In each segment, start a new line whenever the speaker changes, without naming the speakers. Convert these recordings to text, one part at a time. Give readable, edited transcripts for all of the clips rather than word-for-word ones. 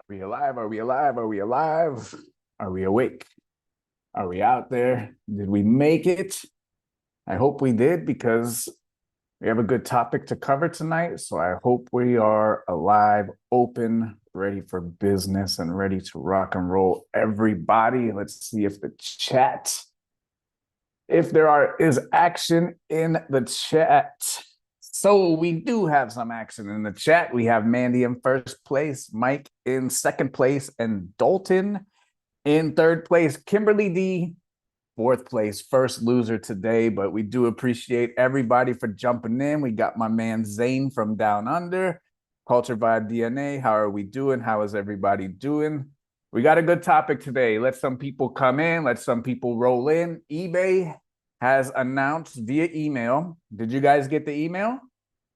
we alive? Are we alive? Are we alive? Are we awake? Are we out there? Did we make it? I hope we did because we have a good topic to cover tonight. So I hope we are alive, open, ready for business, and ready to rock and roll. Everybody, let's see if the chat, if there is action in the chat. So we do have some action in the chat. We have Mandy in first place, Mike in second place, and Dalton in third place. Kimberly D, fourth place, first loser today, but we do appreciate everybody for jumping in. We got my man Zane from Down Under, Culture Vibe DNA. How are we doing? How is everybody doing? We got a good topic today. Let some people come in. Let some people roll in. eBay has announced via email. Did you guys get the email?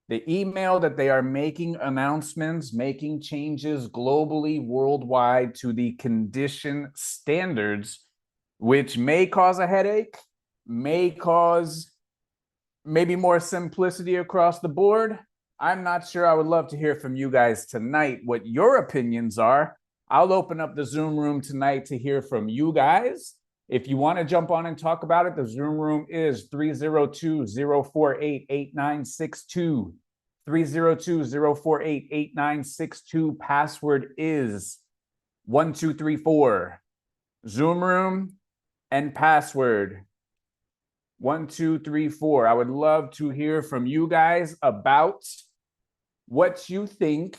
The email that they are making announcements, making changes globally, worldwide to the condition standards, which may cause a headache, may cause maybe more simplicity across the board. I'm not sure. I would love to hear from you guys tonight what your opinions are. I'll open up the Zoom room tonight to hear from you guys. If you want to jump on and talk about it, the Zoom room is 302-048-8962. 302-048-8962. Password is 1234. Zoom room and password 1234. I would love to hear from you guys about what you think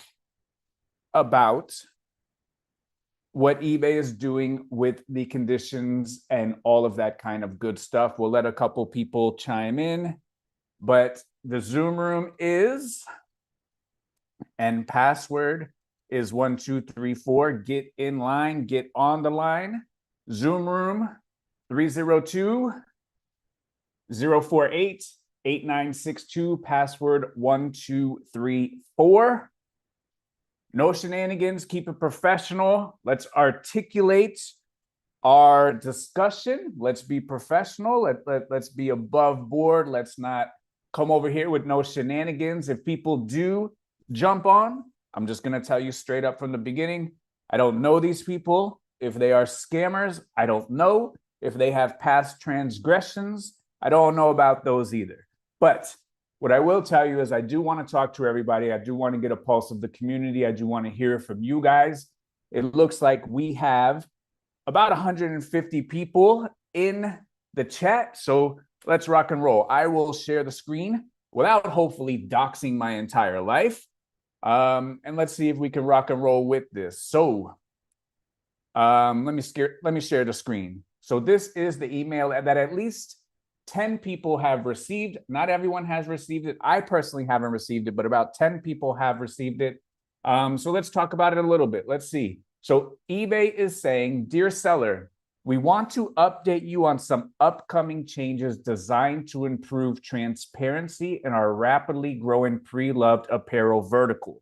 about what eBay is doing with the conditions and all of that kind of good stuff. We'll let a couple people chime in, but the Zoom room is, and password is 1234. Get in line, get on the line. Zoom room 302-048-8962, password 1234. No shenanigans, keep it professional. Let's articulate our discussion. Let's be professional. Let's be above board. Let's not come over here with no shenanigans. If people do jump on, I'm just going to tell you straight up from the beginning, I don't know these people. If they are scammers, I don't know. If they have past transgressions, I don't know about those either. But what I will tell you is I do want to talk to everybody. I do want to get a pulse of the community. I do want to hear from you guys. It looks like we have about 150 people in the chat. So let's rock and roll. I will share the screen without hopefully doxing my entire life. And let's see if we can rock and roll with this. So let me share the screen. So this is the email that at least 10 people have received. Not everyone has received it. I personally haven't received it, but about 10 people have received it. So let's talk about it a little bit. Let's see. So eBay is saying, dear seller, we want to update you on some upcoming changes designed to improve transparency in our rapidly growing pre-loved apparel vertical.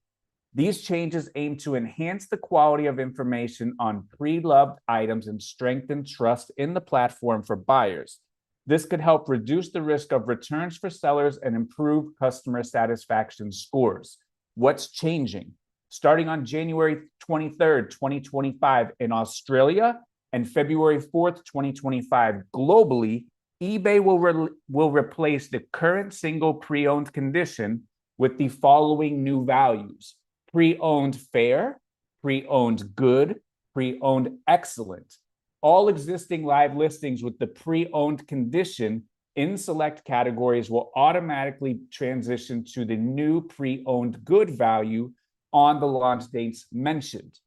These changes aim to enhance the quality of information on pre-loved items and strengthen trust in the platform for buyers. This could help reduce the risk of returns for sellers and improve customer satisfaction scores. What's changing? Starting on January 23rd, 2025 in Australia and February 4th, 2025 globally, eBay will replace the current single pre-owned condition with the following new values: pre-owned fair, pre-owned good, pre-owned excellent. All existing live listings with the pre-owned condition in select categories will automatically transition to the new pre-owned good value on the launch dates mentioned.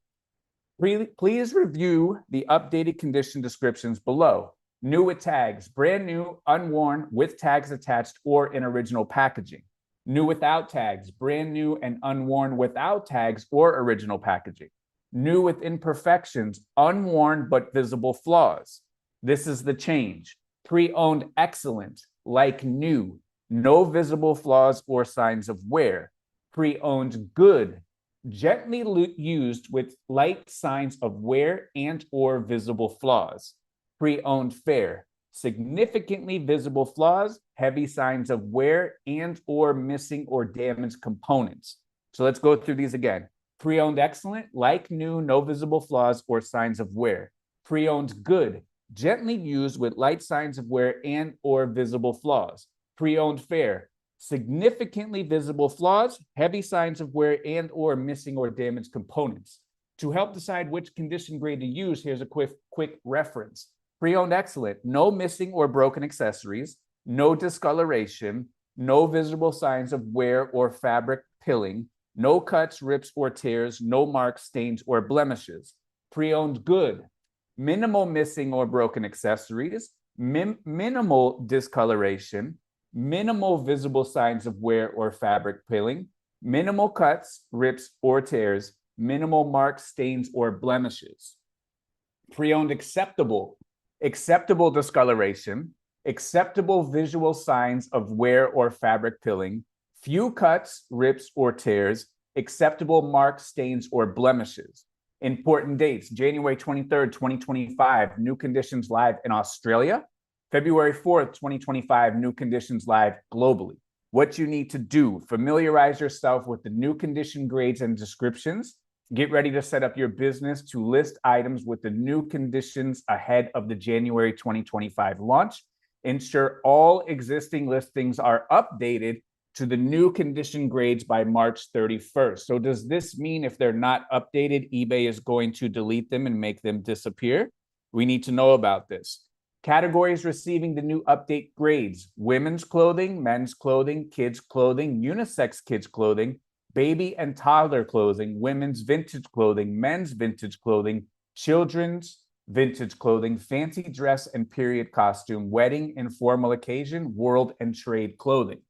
Please review the updated condition descriptions below. New with tags, brand new, unworn, with tags attached or in original packaging. New without tags, brand new and unworn without tags or original packaging. New with imperfections, unworn but visible flaws. This is the change. Pre-owned excellent, like new, no visible flaws or signs of wear. Pre-owned good, gently used with light signs of wear and or visible flaws. Pre-owned fair, significantly visible flaws, heavy signs of wear and or missing or damaged components. So let's go through these again. Pre-owned excellent, like new, no visible flaws or signs of wear. Pre-owned good, gently used with light signs of wear and or visible flaws. Pre-owned fair, significantly visible flaws, heavy signs of wear and or missing or damaged components. To help decide which condition grade to use, here's a quick reference. Pre-owned excellent, no missing or broken accessories, no discoloration, no visible signs of wear or fabric pilling, no cuts, rips, or tears, no marks, stains, or blemishes. Pre-owned good, minimal missing or broken accessories, minimal discoloration, minimal visible signs of wear or fabric pilling, minimal cuts, rips, or tears, minimal marks, stains, or blemishes. Pre-owned acceptable, acceptable discoloration, acceptable visual signs of wear or fabric pilling, few cuts, rips, or tears, acceptable marks, stains, or blemishes. Important dates, January 23rd, 2025, new conditions live in Australia. February 4th, 2025, new conditions live globally. What you need to do, familiarize yourself with the new condition grades and descriptions. Get ready to set up your business to list items with the new conditions ahead of the January 2025 launch. Ensure all existing listings are updated to the new condition grades by March 31st. So does this mean if they're not updated, eBay is going to delete them and make them disappear? We need to know about this. Categories receiving the new update grades: women's clothing, men's clothing, kids clothing, unisex kids clothing, baby and toddler clothing, women's vintage clothing, men's vintage clothing, children's vintage clothing, fancy dress and period costume, wedding and formal occasion, world and trade clothing.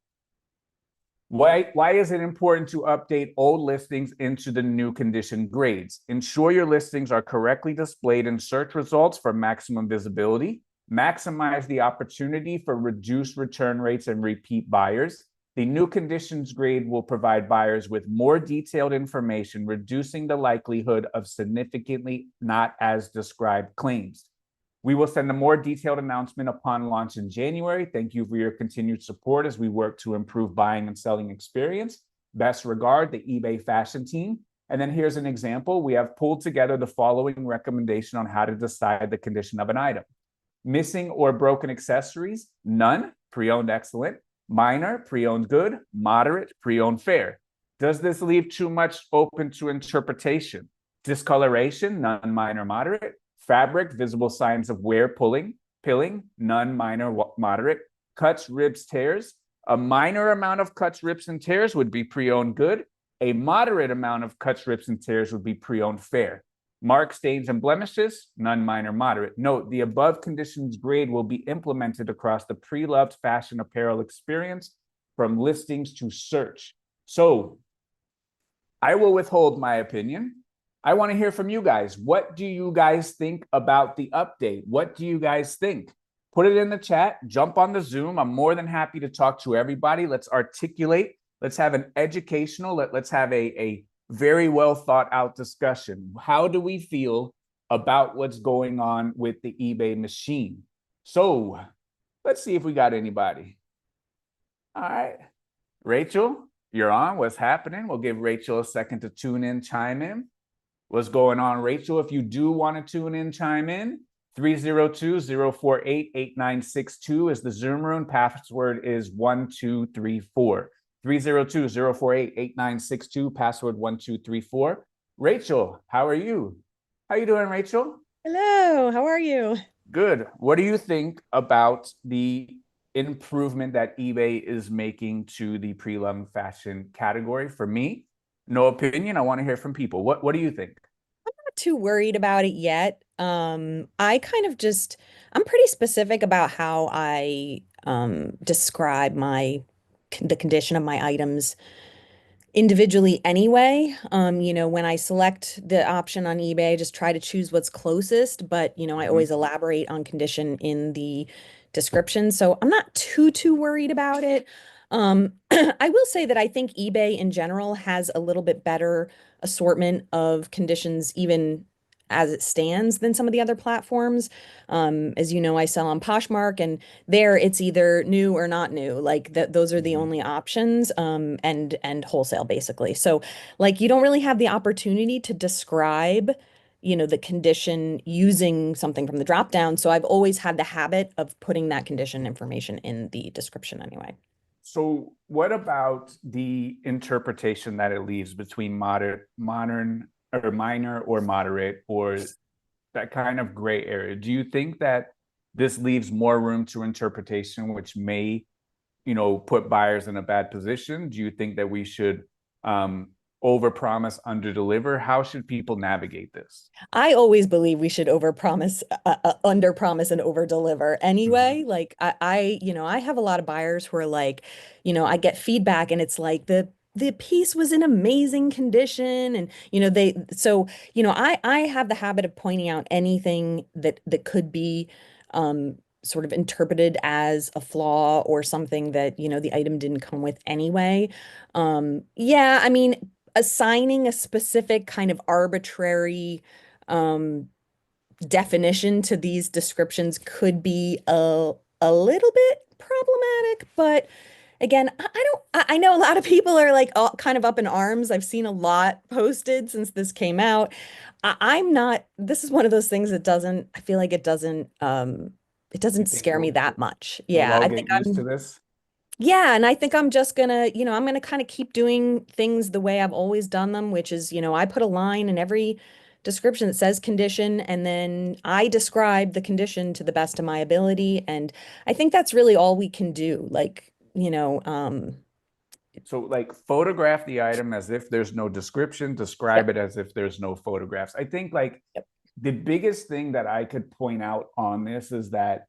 Why is it important to update old listings into the new condition grades? Ensure your listings are correctly displayed in search results for maximum visibility. Maximize the opportunity for reduced return rates and repeat buyers. The new conditions grade will provide buyers with more detailed information, reducing the likelihood of significantly not as described claims. We will send a more detailed announcement upon launch in January. Thank you for your continued support as we work to improve buying and selling experience. Best regard, the eBay fashion team. And then here's an example. We have pulled together the following recommendation on how to decide the condition of an item. Missing or broken accessories, none, pre-owned excellent. Minor, pre-owned good. Moderate, pre-owned fair. Does this leave too much open to interpretation? Discoloration, none, minor, moderate. Fabric, visible signs of wear, pilling, none, minor, moderate. Cuts, ribs, tears. A minor amount of cuts, rips, and tears would be pre-owned good. A moderate amount of cuts, rips, and tears would be pre-owned fair. Marks, stains, and blemishes, none, minor, moderate. Note, the above conditions grade will be implemented across the pre-loved fashion apparel experience from listings to search. So I will withhold my opinion. I want to hear from you guys. What do you guys think about the update? What do you guys think? Put it in the chat. Jump on the Zoom. I'm more than happy to talk to everybody. Let's articulate. Let's have an educational, let's have a very well thought out discussion. How do we feel about what's going on with the eBay machine? So let's see if we got anybody. All right. Rachel, you're on. What's happening? We'll give Rachel a second to tune in, chime in. What's going on, Rachel? If you do want to tune in, chime in. 302-048-8962 is the Zoom room. Password is 1234. 302-048-8962, password 1234. Rachel, how are you? How you doing, Rachel?
Hello, how are you?
Good. What do you think about the improvement that eBay is making to the pre-loved fashion category? For me, no opinion. I want to hear from people. What do you think?
I'm not too worried about it yet. I kind of just, I'm pretty specific about how I describe the condition of my items individually anyway. When I select the option on eBay, I just try to choose what's closest, but I always elaborate on condition in the description. So I'm not too worried about it. I will say that I think eBay in general has a little bit better assortment of conditions even as it stands than some of the other platforms. As you know, I sell on Poshmark, and there it's either new or not new. Like that, those are the
Mhm.
only options, and wholesale basically. So like you don't really have the opportunity to describe, the condition using something from the drop down. So I've always had the habit of putting that condition information in the description anyway.
So, what about the interpretation that it leaves between modern, or minor, or moderate, or that kind of gray area? Do you think that this leaves more room to interpretation, which may, put buyers in a bad position? Do you think that we should um, overpromise, underdeliver? How should people navigate this?
I always believe we should overpromise, underpromise and overdeliver
Mhm.
anyway. Like I have a lot of buyers who are like, I get feedback and it's like the piece was in amazing condition and I have the habit of pointing out anything that could be sort of interpreted as a flaw or something that, the item didn't come with anyway. Yeah, I mean, assigning a specific kind of arbitrary um, definition to these descriptions could be a little bit problematic, but again, I don't, I know a lot of people are like all kind of up in arms. I've seen a lot posted since this came out. I'm not, this is one of those things that doesn't, I feel like it
You
doesn't
think
scare me that much.
we'll
Yeah,
all
I think
get used to
I'm
this?
yeah, and I think I'm just gonna, I'm gonna kind of keep doing things the way I've always done them, which is, I put a line in every description that says condition, and then I describe the condition to the best of my ability. And I think that's really all we can do. Like,
So, like, photograph the item as if there's no description, describe
yep,
it as if there's no photographs. I think, like,
yep.
the biggest thing that I could point out on this is that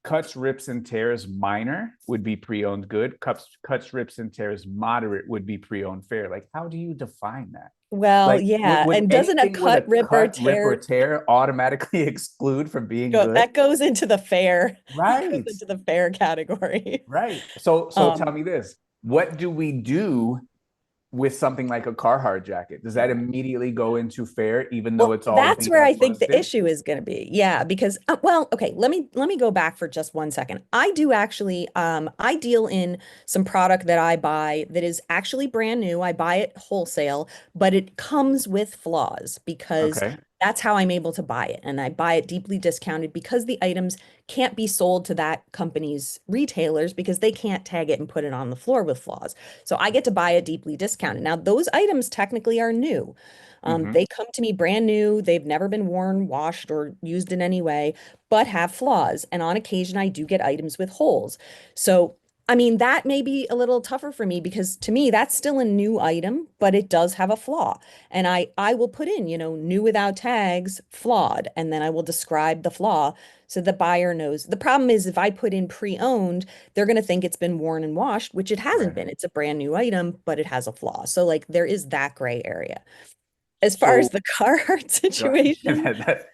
cuts, rips, and tears minor would be pre-owned good. Cuts, rips, and tears moderate would be pre-owned fair. Like, how do you define that?
Well,
Like,
yeah,
would
and doesn't a
anything with a
cut, rip, or
cut, rip, or
tear
tear automatically exclude from being
go
good?
that goes into the fair? That goes
Right.
into the fair category.
Right. So tell
Um,
me this. What do we do with something like a Carhartt jacket? Does that
yeah.
immediately go into fair, even though
Well,
it's all
that's
beat
where I
up,
think the
busted?
issue is going to be. Yeah, because well, okay, let me go back for just 1 second. I do actually I deal in some product that I buy that is actually brand new. I buy it wholesale, but it comes with flaws because
Okay.
that's how I'm able to buy it. And I buy it deeply discounted because the items can't be sold to that company's retailers because they can't tag it and put it on the floor with flaws. So I get to buy it deeply discounted. Now, those items technically are new.
Hmm.
They come to me brand new. They've never been worn, washed, or used in any way, but have flaws. And on occasion, I do get items with holes. So, I mean, that may be a little tougher for me because to me, that's still a new item, but it does have a flaw. And I will put in, new without tags, flawed, and then I will describe the flaw so the buyer knows. The problem is if I put in pre-owned, they're going to think it's been worn and washed, which it hasn't
Right.
been. It's a brand new item, but it has a flaw. So like there is that gray area. As far as
So,
the Carhartt situation,
that,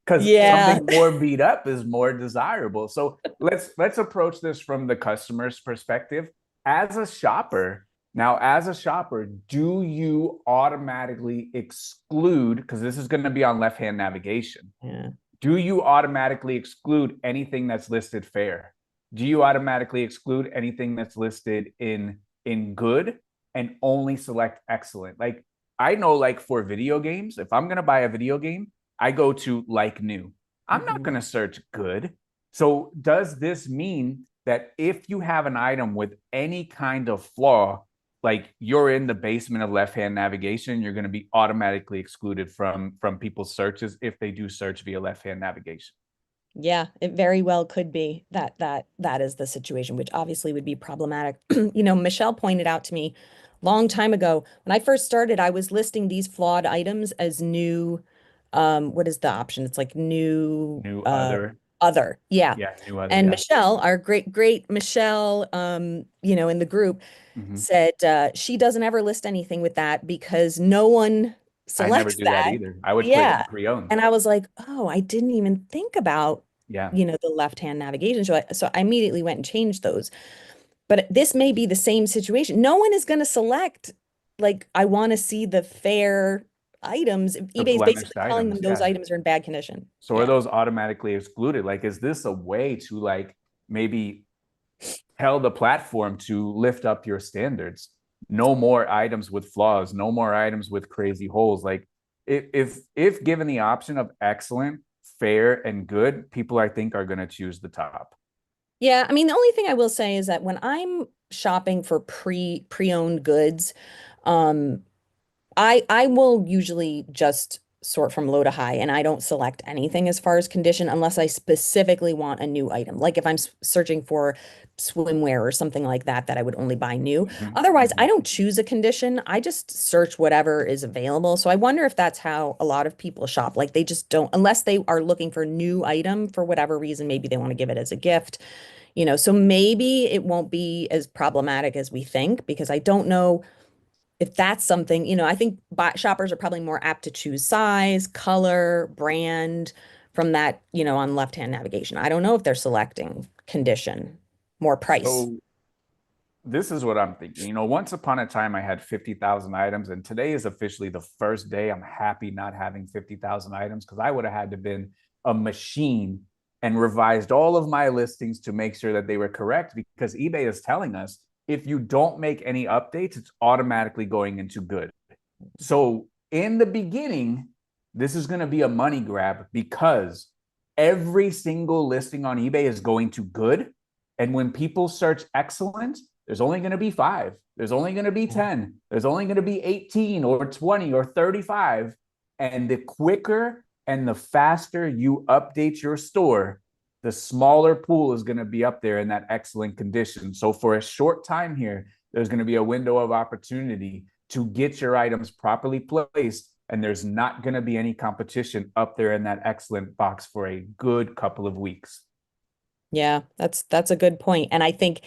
because
yeah.
something more beat up is more desirable. So let's approach this from the customer's perspective. As a shopper, do you automatically exclude, because this is going to be on left-hand navigation,
Yeah.
do you automatically exclude anything that's listed fair? Do you automatically exclude anything that's listed in good and only select excellent? Like, I know, like, for video games, if I'm gonna buy a video game, I go to like new. I'm not
Mhm.
gonna search good. So does this mean that if you have an item with any kind of flaw, like you're in the basement of left-hand navigation, you're going to be automatically excluded from people's searches if they do search via left-hand navigation?
Yeah, it very well could be that is the situation, which obviously would be problematic. Michelle pointed out to me long time ago when I first started, I was listing these flawed items as new. What is the option? It's like new
New other.
other. Yeah.
Yeah, new other.
And
Yeah.
Michelle, our great Michelle, in the group
Hmm.
said she doesn't ever list anything with that because no one
I never
selects
do that
that.
either. I would put
Yeah.
pre-owned.
And I was like, oh, I didn't even think about,
Yeah.
the left-hand navigation. So I immediately went and changed those. But this may be the same situation. No one is going to select, like, I want to see the fair items,
The
eBay is basically
blemished
telling them
items,
those
yeah.
items are in bad condition.
So are
Yeah.
those automatically excluded? Like, is this a way to like maybe tell the platform to lift up your standards? No more items with flaws, no more items with crazy holes. Like if given the option of excellent, fair, and good, people I think are going to choose the top.
Yeah, I mean, the only thing I will say is that when I'm shopping for pre-owned goods, um, I will usually just sort from low to high, and I don't select anything as far as condition unless I specifically want a new item. Like if I'm searching for swimwear or something like that, that I would only buy new.
Mm-hmm,
Otherwise, I
mm-hmm.
don't choose a condition. I just search whatever is available. So I wonder if that's how a lot of people shop. Like they just don't, unless they are looking for a new item for whatever reason, maybe they want to give it as a gift, so maybe it won't be as problematic as we think because I don't know if that's something, I think shoppers are probably more apt to choose size, color, brand from that, on left-hand navigation. I don't know if they're selecting condition, more price.
So this is what I'm thinking. Once upon a time, I had 50,000 items, and today is officially the first day I'm happy not having 50,000 items because I would have had to been a machine and revised all of my listings to make sure that they were correct because eBay is telling us if you don't make any updates, it's automatically going into good. So in the beginning, this is going to be a money grab because every single listing on eBay is going to good. And when people search excellent, there's only going to be 5. There's only going to be 10. There's only going to be 18 or 20 or 35. And the quicker and the faster you update your store, the smaller pool is going to be up there in that excellent condition. So for a short time here, there's going to be a window of opportunity to get your items properly placed, and there's not going to be any competition up there in that excellent box for a good couple of weeks.
Yeah, that's a good point. And I think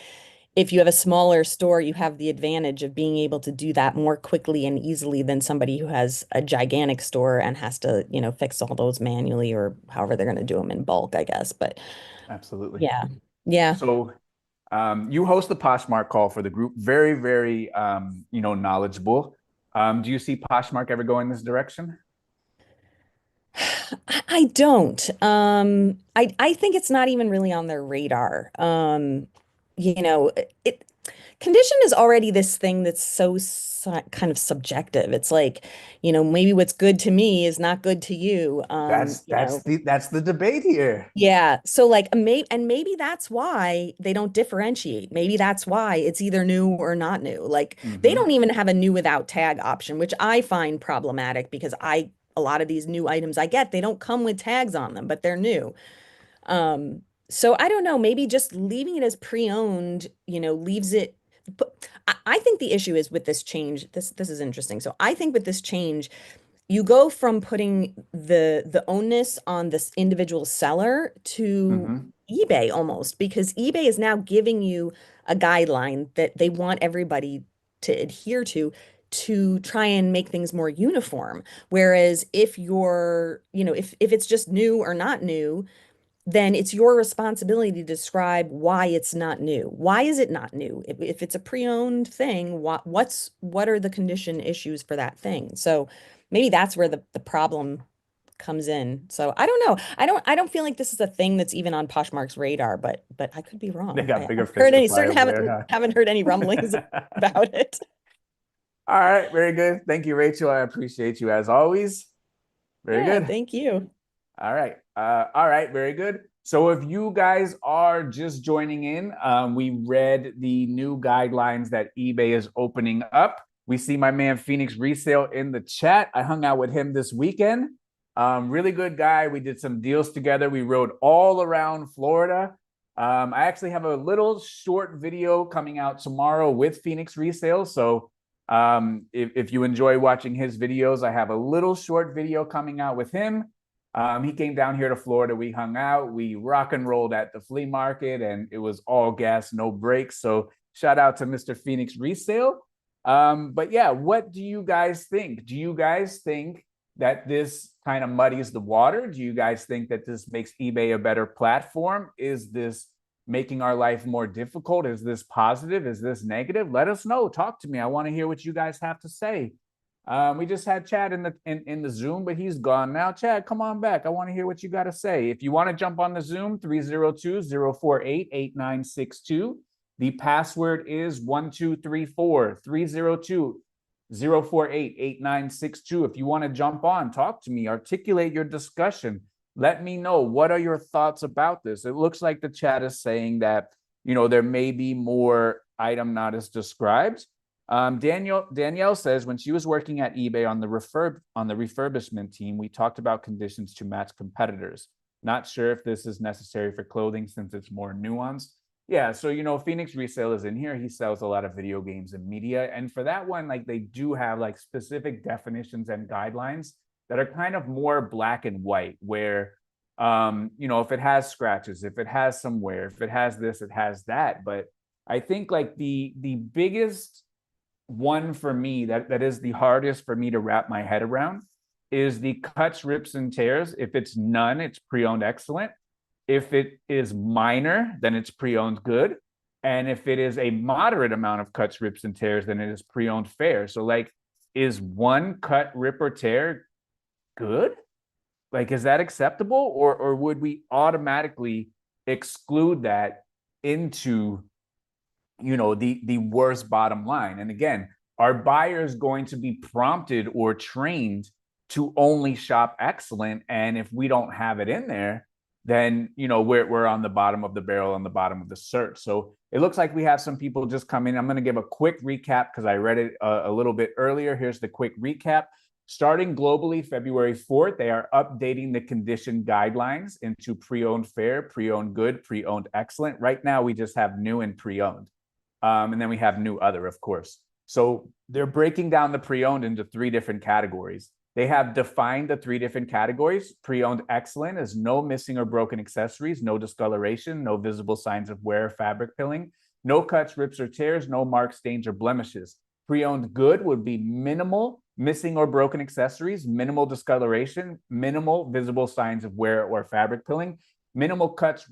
if you have a smaller store, you have the advantage of being able to do that more quickly and easily than somebody who has a gigantic store and has to, fix all those manually or however they're going to do them in bulk, I guess. But
Absolutely.
yeah. Yeah.
So you host the Poshmark call for the group. Very, very, knowledgeable. Do you see Poshmark ever go in this direction?
I don't. I think it's not even really on their radar. You know, it condition is already this thing that's so kind of subjective. It's like, maybe what's good to me is not good to you.
That's the debate here.
Yeah. So like maybe that's why they don't differentiate. Maybe that's why it's either new or not new. Like they
Mm-hmm.
don't even have a new without tag option, which I find problematic because a lot of these new items I get, they don't come with tags on them, but they're new. Um, so I don't know, maybe just leaving it as pre-owned, leaves it. But I think the issue is with this change. This is interesting. So I think with this change, you go from putting the onus on this individual seller to
Mm-hmm.
eBay almost because eBay is now giving you a guideline that they want everybody to adhere to try and make things more uniform. Whereas if you're, if it's just new or not new, then it's your responsibility to describe why it's not new. Why is it not new? If it's a pre-owned thing, what are the condition issues for that thing? So maybe that's where the problem comes in. So I don't know. I don't feel like this is a thing that's even on Poshmark's radar, but I could be
They
wrong. I
got bigger
haven't
fish
heard
to
any,
fry
certain
over
haven't
there,
haven't heard any rumblings
huh?
about it.
All right, very good. Thank you, Rachel. I appreciate you as always. Very
Yeah,
good.
thank you.
All right. All right. Very good. So if you guys are just joining in, we read the new guidelines that eBay is opening up. We see my man Phoenix Resale in the chat. I hung out with him this weekend. Really good guy. We did some deals together. We rode all around Florida. I actually have a little short video coming out tomorrow with Phoenix Resale. So if you enjoy watching his videos, I have a little short video coming out with him. He came down here to Florida. We hung out. We rock and rolled at the flea market, and it was all gas, no brakes. So shout out to Mr. Phoenix Resale. But yeah, what do you guys think? Do you guys think that this kind of muddies the water? Do you guys think that this makes eBay a better platform? Is this making our life more difficult? Is this positive? Is this negative? Let us know. Talk to me. I want to hear what you guys have to say. We just had Chad in the Zoom, but he's gone now. Chad, come on back. I want to hear what you got to say. If you want to jump on the Zoom, 302-048-8962. The password is 1234 302-048-8962. If you want to jump on, talk to me, articulate your discussion. Let me know, what are your thoughts about this? It looks like the chat is saying that, there may be more item not as described. Danielle says, when she was working at eBay on the refurbishment team, we talked about conditions to match competitors. Not sure if this is necessary for clothing since it's more nuanced. Yeah, so Phoenix Resale is in here. He sells a lot of video games and media, and for that one, like, they do have like specific definitions and guidelines that are kind of more black and white, where if it has scratches, if it has some wear, if it has this, it has that. But I think like the biggest one for me that is the hardest for me to wrap my head around is the cuts, rips, and tears. If it's none, it's pre-owned excellent. If it is minor, then it's pre-owned good. And if it is a moderate amount of cuts, rips, and tears, then it is pre-owned fair. So like, is one cut, rip, or tear good? Like, is that acceptable? Or would we automatically exclude that into the worst bottom line? And again, are buyers going to be prompted or trained to only shop excellent? And if we don't have it in there, then we're on the bottom of the barrel, on the bottom of the search. So it looks like we have some people just come in. I'm going to give a quick recap because I read it a little bit earlier. Here's the quick recap. Starting globally February 4th, they are updating the condition guidelines into pre-owned fair, pre-owned good, pre-owned excellent. Right now, we just have new and pre-owned. And then we have new other, of course. So they're breaking down the pre-owned into 3 different categories. They have defined the 3 different categories. Pre-owned excellent is no missing or broken accessories, no discoloration, no visible signs of wear or fabric pilling, no cuts, rips, or tears, no marks, stains, or blemishes. Pre-owned good would be minimal missing or broken accessories, minimal discoloration, minimal visible signs of wear or fabric pilling, minimal cuts,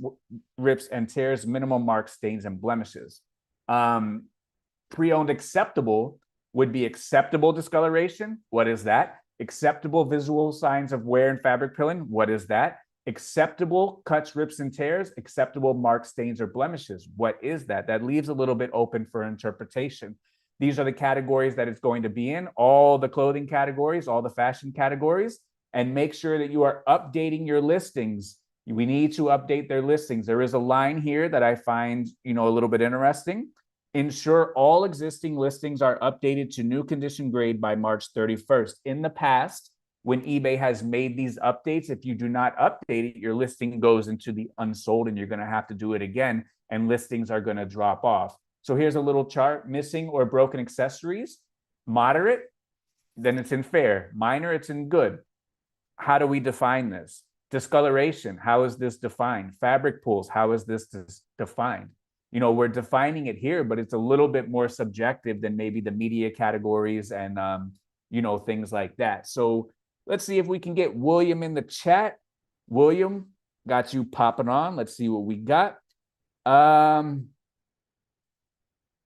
rips, and tears, minimal marks, stains, and blemishes. Pre-owned acceptable would be acceptable discoloration. What is that? Acceptable visual signs of wear and fabric pilling. What is that? Acceptable cuts, rips, and tears. Acceptable marks, stains, or blemishes. What is that? That leaves a little bit open for interpretation. These are the categories that it's going to be in, all the clothing categories, all the fashion categories, and make sure that you are updating your listings. We need to update their listings. There is a line here that I find, a little bit interesting. Ensure all existing listings are updated to new condition grade by March 31st. In the past, when eBay has made these updates, if you do not update it, your listing goes into the unsold and you're going to have to do it again, and listings are going to drop off. So here's a little chart. Missing or broken accessories, moderate, then it's in fair. Minor, it's in good. How do we define this? Discoloration, how is this defined? Fabric pools, how is this defined? We're defining it here, but it's a little bit more subjective than maybe the media categories and, things like that. So let's see if we can get William in the chat. William, got you popping on. Let's see what we got.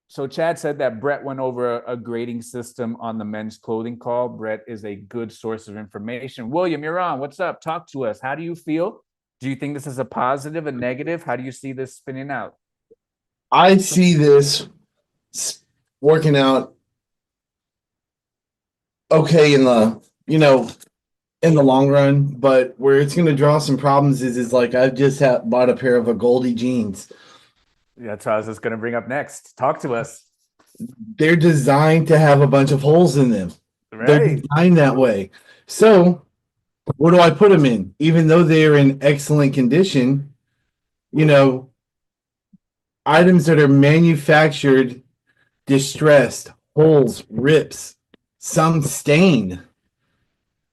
So Chad said that Brett went over a grading system on the men's clothing call. Brett is a good source of information. William, you're on. What's up? Talk to us. How do you feel? Do you think this is a positive, a negative? How do you see this spinning out?
I see this working out okay in the long run, but where it's going to draw some problems is like I've just bought a pair of Goldie jeans.
That's what I was just going to bring up next. Talk to us.
They're designed to have a bunch of holes in them.
Right.
They're designed that way. So where do I put them in? Even though they're in excellent condition, items that are manufactured, distressed, holes, rips, some stain.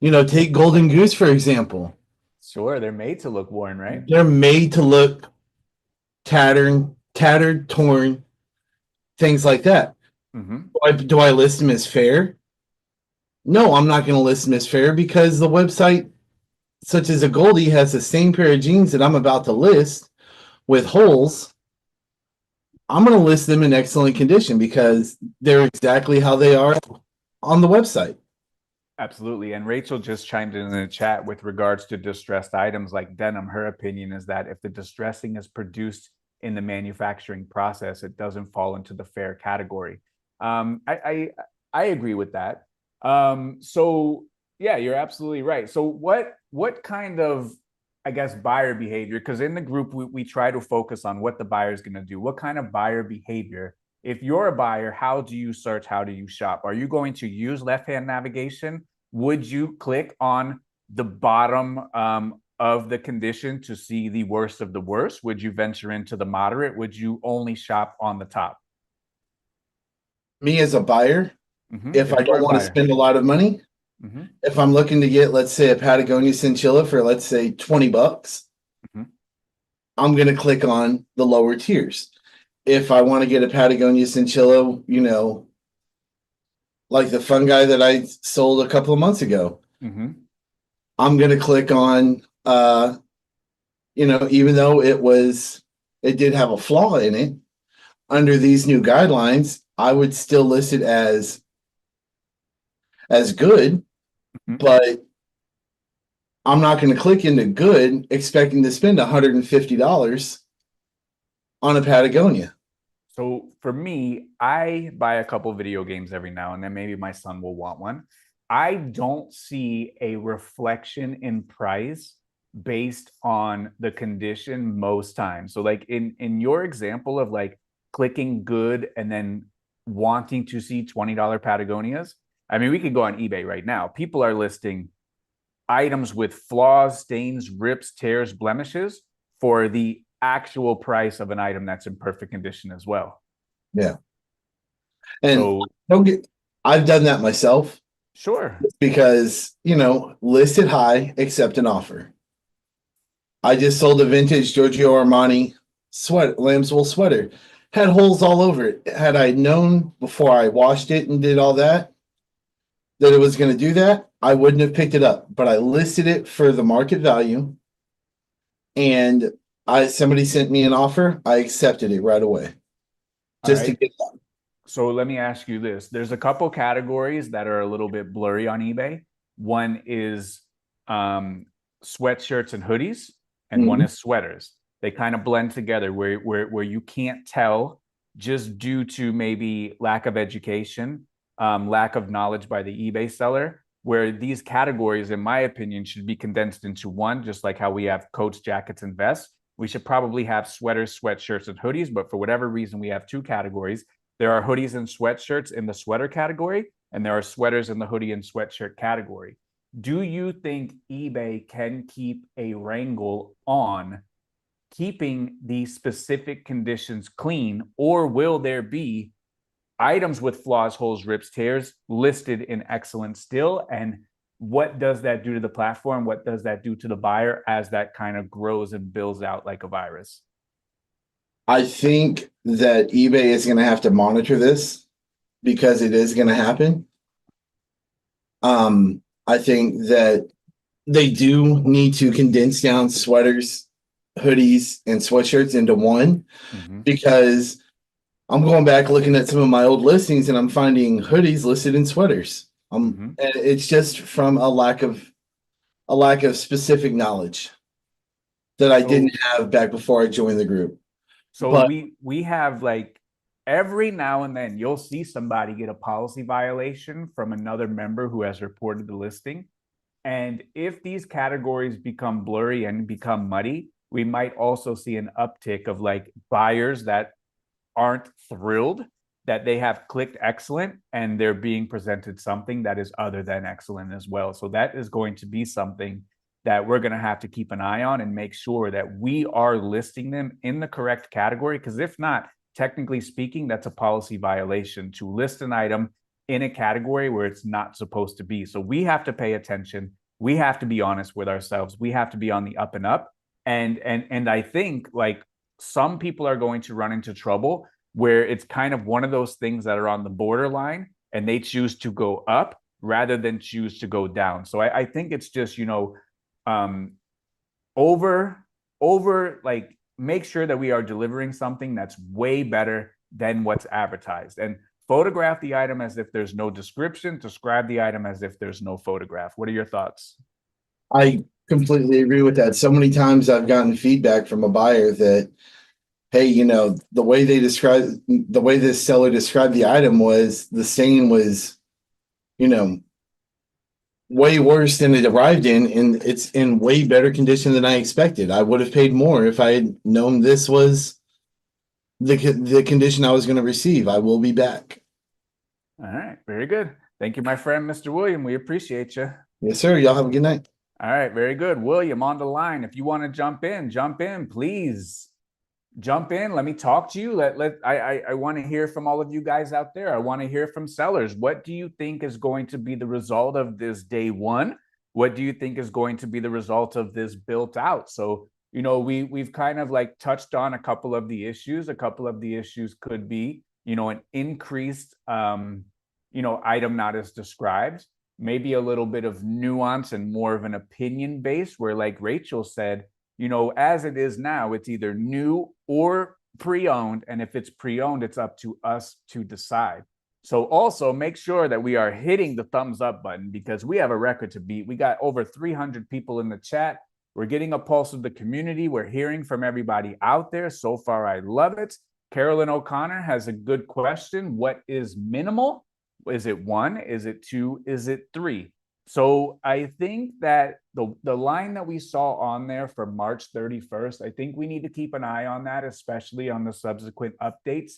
Take Golden Goose, for example.
Sure, they're made to look worn, right?
They're made to look tattered, torn, things like that.
Mm-hmm.
Do I list them as fair? No, I'm not going to list them as fair because the website, such as a Goldie, has the same pair of jeans that I'm about to list with holes. I'm going to list them in excellent condition because they're exactly how they are on the website.
Absolutely. And Rachel just chimed in the chat with regards to distressed items like denim. Her opinion is that if the distressing is produced in the manufacturing process, it doesn't fall into the fair category. I agree with that. So yeah, you're absolutely right. So what kind of, I guess, buyer behavior? Because in the group we try to focus on what the buyer is going to do. What kind of buyer behavior? If you're a buyer, how do you search? How do you shop? Are you going to use left-hand navigation? Would you click on the bottom of the condition to see the worst of the worst? Would you venture into the moderate? Would you only shop on the top?
Me as a buyer, if I
If you're
don't
a
want to
buyer.
spend a lot of money, if I'm looking to get, let's say, a Patagonia chinchilla for, let's say, $20, I'm going to click on the lower tiers. If I want to get a Patagonia chinchilla, you know, like the fungi that I sold a couple of months ago, I'm going to click on, you know, even though it did have a flaw in it, under these new guidelines, I would still list it as good, but I'm not going to click into good expecting to spend $150 on a Patagonia.
So for me, I buy a couple video games every now and then. Maybe my son will want one. I don't see a reflection in price based on the condition most times. So like in your example of like clicking good and then wanting to see $20 Patagonias, I mean, we could go on eBay right now. People are listing items with flaws, stains, rips, tears, blemishes for the actual price of an item that's in perfect condition as well.
Yeah. And
so
I've done that myself.
Sure.
Because, you know, listed high, accept an offer. I just sold a vintage Giorgio Armani lamb's wool sweater. Had holes all over it. Had I known before I washed it and did all that it was going to do that, I wouldn't have picked it up. But I listed it for the market value, and somebody sent me an offer. I accepted it right away, just to get that.
So let me ask you this. There's a couple categories that are a little bit blurry on eBay. One is sweatshirts and hoodies, and one is sweaters. They kind of blend together where you can't tell just due to maybe lack of education, lack of knowledge by the eBay seller, where these categories, in my opinion, should be condensed into one, just like how we have coats, jackets, and vests. We should probably have sweaters, sweatshirts, and hoodies, but for whatever reason, we have two categories. There are hoodies and sweatshirts in the sweater category, and there are sweaters in the hoodie and sweatshirt category. Do you think eBay can keep a wrangle on keeping these specific conditions clean, or will there be items with flaws, holes, rips, tears listed in excellent still? And what does that do to the platform? What does that do to the buyer as that kind of grows and builds out like a virus?
I think that eBay is going to have to monitor this because it is going to happen. I think that they do need to condense down sweaters, hoodies, and sweatshirts into one, because I'm going back looking at some of my old listings and I'm finding hoodies listed in sweaters. And it's just from a lack of specific knowledge that I didn't have back before I joined the group.
So we have, like, every now and then you'll see somebody get a policy violation from another member who has reported the listing. And if these categories become blurry and become muddy, we might also see an uptick of like buyers that aren't thrilled that they have clicked excellent and they're being presented something that is other than excellent as well. So that is going to be something that we're going to have to keep an eye on and make sure that we are listing them in the correct category. Because if not, technically speaking, that's a policy violation to list an item in a category where it's not supposed to be. So we have to pay attention. We have to be honest with ourselves. We have to be on the up and up. And I think, like, some people are going to run into trouble where it's kind of one of those things that are on the borderline and they choose to go up rather than choose to go down. So I think it's just, you know, make sure that we are delivering something that's way better than what's advertised. And photograph the item as if there's no description, describe the item as if there's no photograph. What are your thoughts?
I completely agree with that. So many times I've gotten feedback from a buyer that, hey, you know, the way this seller described the item was the stain was, you know, way worse than it arrived in, and it's in way better condition than I expected. I would have paid more if I had known this was the condition I was going to receive. I will be back.
All right, very good. Thank you, my friend, Mr. William. We appreciate you.
Yes, sir. Y'all have a good night.
All right, very good. William on the line. If you want to jump in, please. Jump in. Let me talk to you. I want to hear from all of you guys out there. I want to hear from sellers. What do you think is going to be the result of this day one? What do you think is going to be the result of this built out? So, you know, we've kind of like touched on a couple of the issues. A couple of the issues could be, you know, an increased, you know, item not as described, maybe a little bit of nuance and more of an opinion base where, like Rachel said, you know, as it is now, it's either new or pre-owned. And if it's pre-owned, it's up to us to decide. So also make sure that we are hitting the thumbs up button because we have a record to beat. We got over 300 people in the chat. We're getting a pulse of the community. We're hearing from everybody out there. So far, I love it. Carolyn O'Connor has a good question. What is minimal? Is it 1? Is it 2? Is it 3? So I think that the line that we saw on there for March 31st, I think we need to keep an eye on that, especially on the subsequent updates,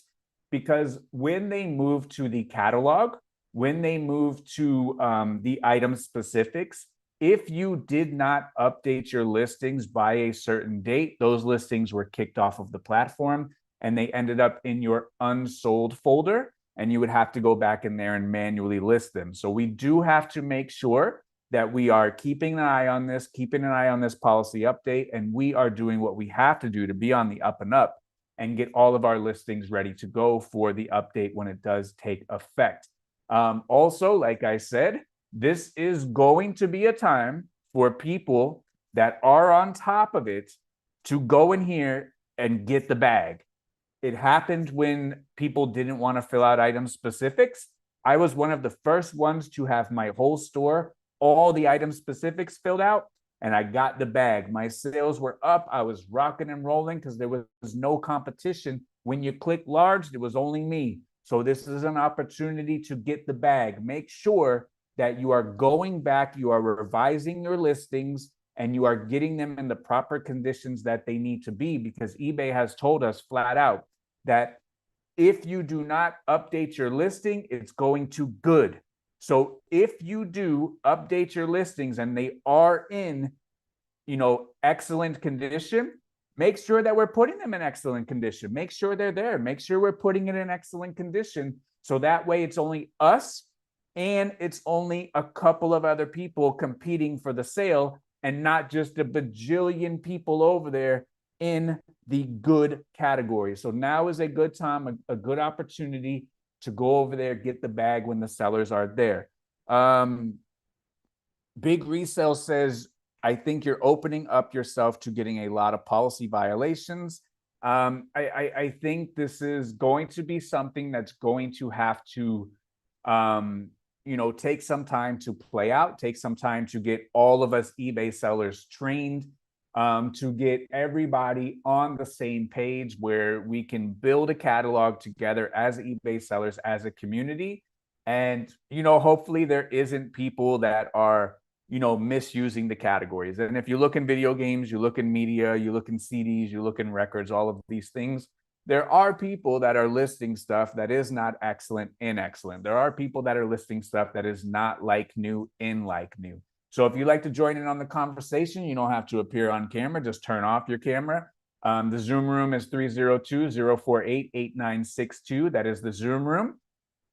because when they move to the catalog, when they move to the item specifics, if you did not update your listings by a certain date, those listings were kicked off of the platform and they ended up in your unsold folder. And you would have to go back in there and manually list them. So we do have to make sure that we are keeping an eye on this, policy update, and we are doing what we have to do to be on the up and up and get all of our listings ready to go for the update when it does take effect. Also, like I said, this is going to be a time for people that are on top of it to go in here and get the bag. It happened when people didn't want to fill out item specifics. I was one of the first ones to have my whole store, all the item specifics filled out, and I got the bag. My sales were up. I was rocking and rolling because there was no competition. When you click large, it was only me. So this is an opportunity to get the bag. Make sure that you are going back, you are revising your listings, and you are getting them in the proper conditions that they need to be, because eBay has told us flat out that if you do not update your listing, it's going to good. So if you do update your listings and they are in, you know, excellent condition, make sure that we're putting them in excellent condition. Make sure they're there. Make sure we're putting it in excellent condition. So that way it's only us and it's only a couple of other people competing for the sale and not just a bajillion people over there in the good category. So now is a good time, a good opportunity to go over there, get the bag when the sellers are there. Big Resale says, I think you're opening up yourself to getting a lot of policy violations. I think this is going to be something that's going to have to, you know, take some time to play out, take some time to get all of us eBay sellers trained, to get everybody on the same page where we can build a catalog together as eBay sellers, as a community. And, you know, hopefully there isn't people that are, you know, misusing the categories. And if you look in video games, you look in media, you look in CDs, you look in records, all of these things, there are people that are listing stuff that is not excellent in excellent. There are people that are listing stuff that is not like new in like new. So if you'd like to join in on the conversation, you don't have to appear on camera. Just turn off your camera. The Zoom room is 302-048-8962. That is the Zoom room.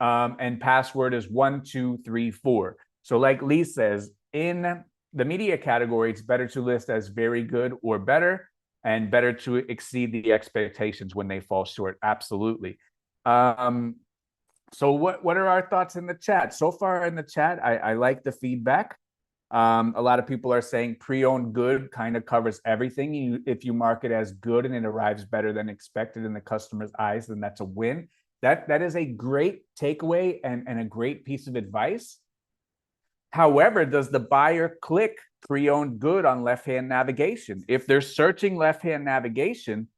And password is 1234. So like Lee says, in the media category, it's better to list as very good or better, and better to exceed the expectations when they fall short. Absolutely. So what are our thoughts in the chat? So far in the chat, I like the feedback. A lot of people are saying pre-owned good kind of covers everything. If you mark it as good and it arrives better than expected in the customer's eyes, then that's a win. That is a great takeaway and a great piece of advice. However, does the buyer click pre-owned good on left-hand navigation? If they're searching left-hand navigation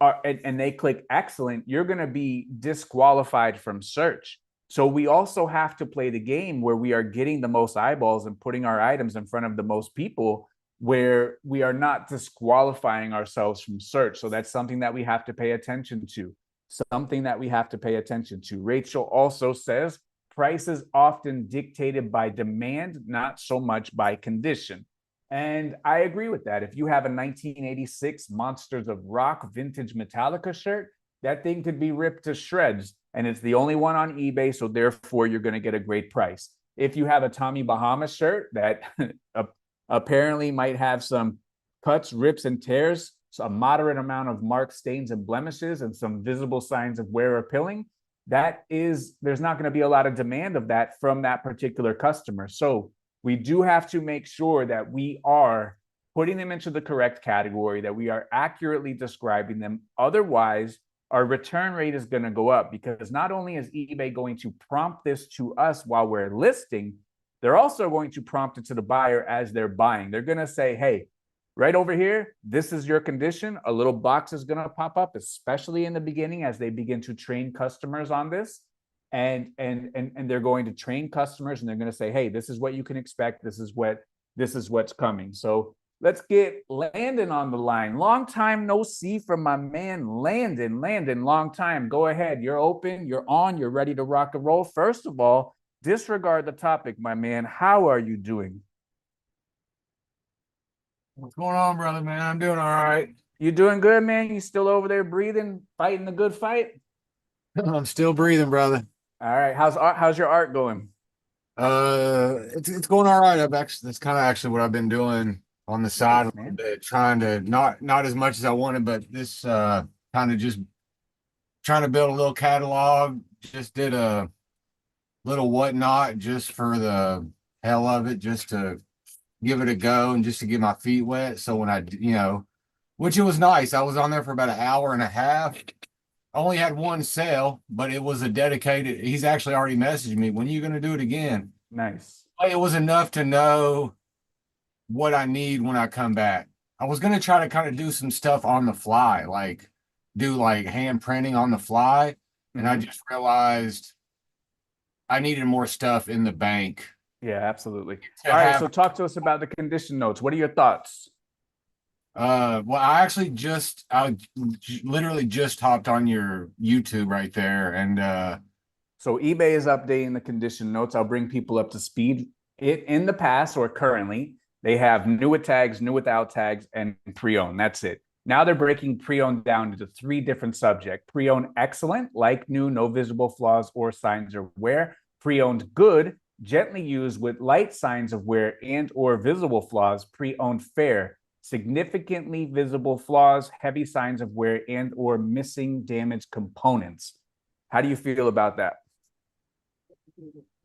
and they click excellent, you're going to be disqualified from search. So we also have to play the game where we are getting the most eyeballs and putting our items in front of the most people, where we are not disqualifying ourselves from search. So that's something that we have to pay attention to. Something that we have to pay attention to. Rachel also says, price is often dictated by demand, not so much by condition. And I agree with that. If you have a 1986 Monsters of Rock vintage Metallica shirt, that thing could be ripped to shreds, and it's the only one on eBay, so therefore you're going to get a great price. If you have a Tommy Bahama shirt that apparently might have some cuts, rips, and tears, so a moderate amount of marks, stains, and blemishes, and some visible signs of wear or pilling, there's not going to be a lot of demand of that from that particular customer. So we do have to make sure that we are putting them into the correct category, that we are accurately describing them. Otherwise, our return rate is going to go up, because not only is eBay going to prompt this to us while we're listing, they're also going to prompt it to the buyer as they're buying. They're going to say, hey, right over here, this is your condition. A little box is going to pop up, especially in the beginning as they begin to train customers on this. And they're going to train customers, and they're going to say, hey, this is what you can expect. This is what's coming. So let's get Landon on the line. Long time no see from my man, Landon. Landon, long time. Go ahead. You're open. You're on. You're ready to rock and roll. First of all, disregard the topic, my man. How are you doing?
What's going on, brother, man? I'm doing all right.
You doing good, man? You still over there breathing, fighting the good fight?
I'm still breathing, brother.
All right. How's your art going?
It's going all right. That's kind of actually what I've been doing on the side a little
man.
bit, trying to not as much as I wanted, but this kind of just trying to build a little catalog. Just did a little whatnot just for the hell of it, just to give it a go and just to get my feet wet. So when which it was nice. I was on there for about an hour and a half. I only had one sale, but it was a dedicated. He's actually already messaged me, when are you going to do it again?
Nice.
It was enough to know what I need when I come back. I was going to try to kind of do some stuff on the fly, like do like hand printing on the fly. And I just realized I needed more stuff in the bank.
Yeah, absolutely. All right, so talk to us about the condition notes. What are your thoughts?
Well, I literally just hopped on your YouTube right there, and
so eBay is updating the condition notes. I'll bring people up to speed. In the past or currently, they have new with tags, new without tags, and pre-owned. That's it. Now they're breaking pre-owned down into 3 different subjects. Pre-owned excellent, like new, no visible flaws or signs of wear. Pre-owned good, gently used with light signs of wear and or visible flaws. Pre-owned fair, significantly visible flaws, heavy signs of wear, and or missing damaged components. How do you feel about that?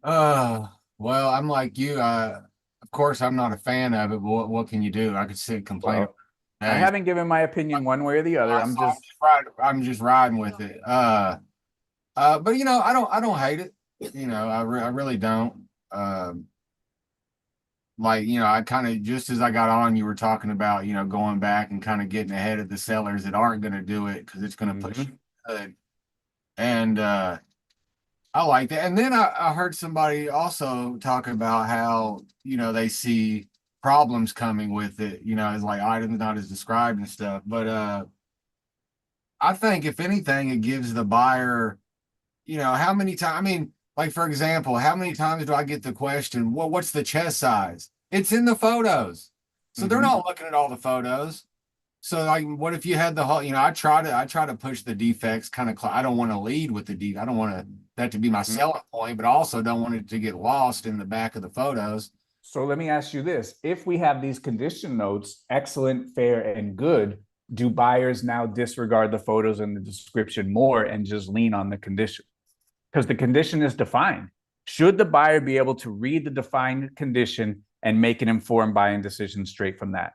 well, I'm like you. Of course, I'm not a fan of it, but what can you do? I could sit and complain.
Well, I haven't given my opinion one way or the other.
I'm just riding with it. But I don't hate it. I really don't. I kind of, just as I got on, you were talking about, going back and kind of getting ahead of the sellers that aren't going to do it because it's going to push you good. And I like that. And then I heard somebody also talk about how, they see problems coming with it, as like items not as described and stuff. But I think if anything, it gives the buyer, how many times, I mean, like, for example, how many times do I get the question, well, what's the chest size? It's in the photos. So they're not looking at all the photos. So like, what if you had the whole, I try to push the defects kind of, I don't want to lead with the defect. I don't want that to be my selling point, but I also don't want it to get lost in the back of the photos.
So let me ask you this. If we have these condition notes, excellent, fair, and good, do buyers now disregard the photos and the description more and just lean on the condition? Because the condition is defined. Should the buyer be able to read the defined condition and make an informed buying decision straight from that?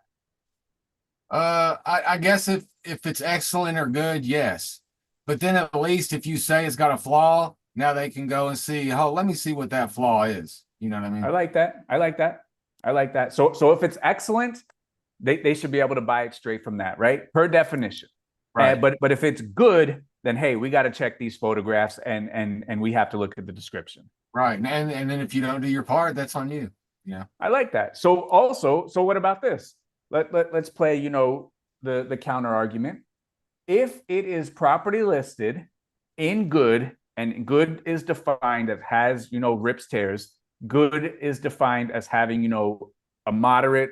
I guess if it's excellent or good, yes. But then at least if you say it's got a flaw, now they can go and see, oh, let me see what that flaw is. You know what I mean?
I like that. I like that. I like that. So if it's excellent, they should be able to buy it straight from that, right? Per definition.
Right.
But if it's good, then hey, we got to check these photographs and we have to look at the description.
Right. And then if you don't do your part, that's on you. Yeah.
I like that. So what about this? Let's play, the counter argument. If it is properly listed in good, and good is defined as has, rips, tears, good is defined as having, a moderate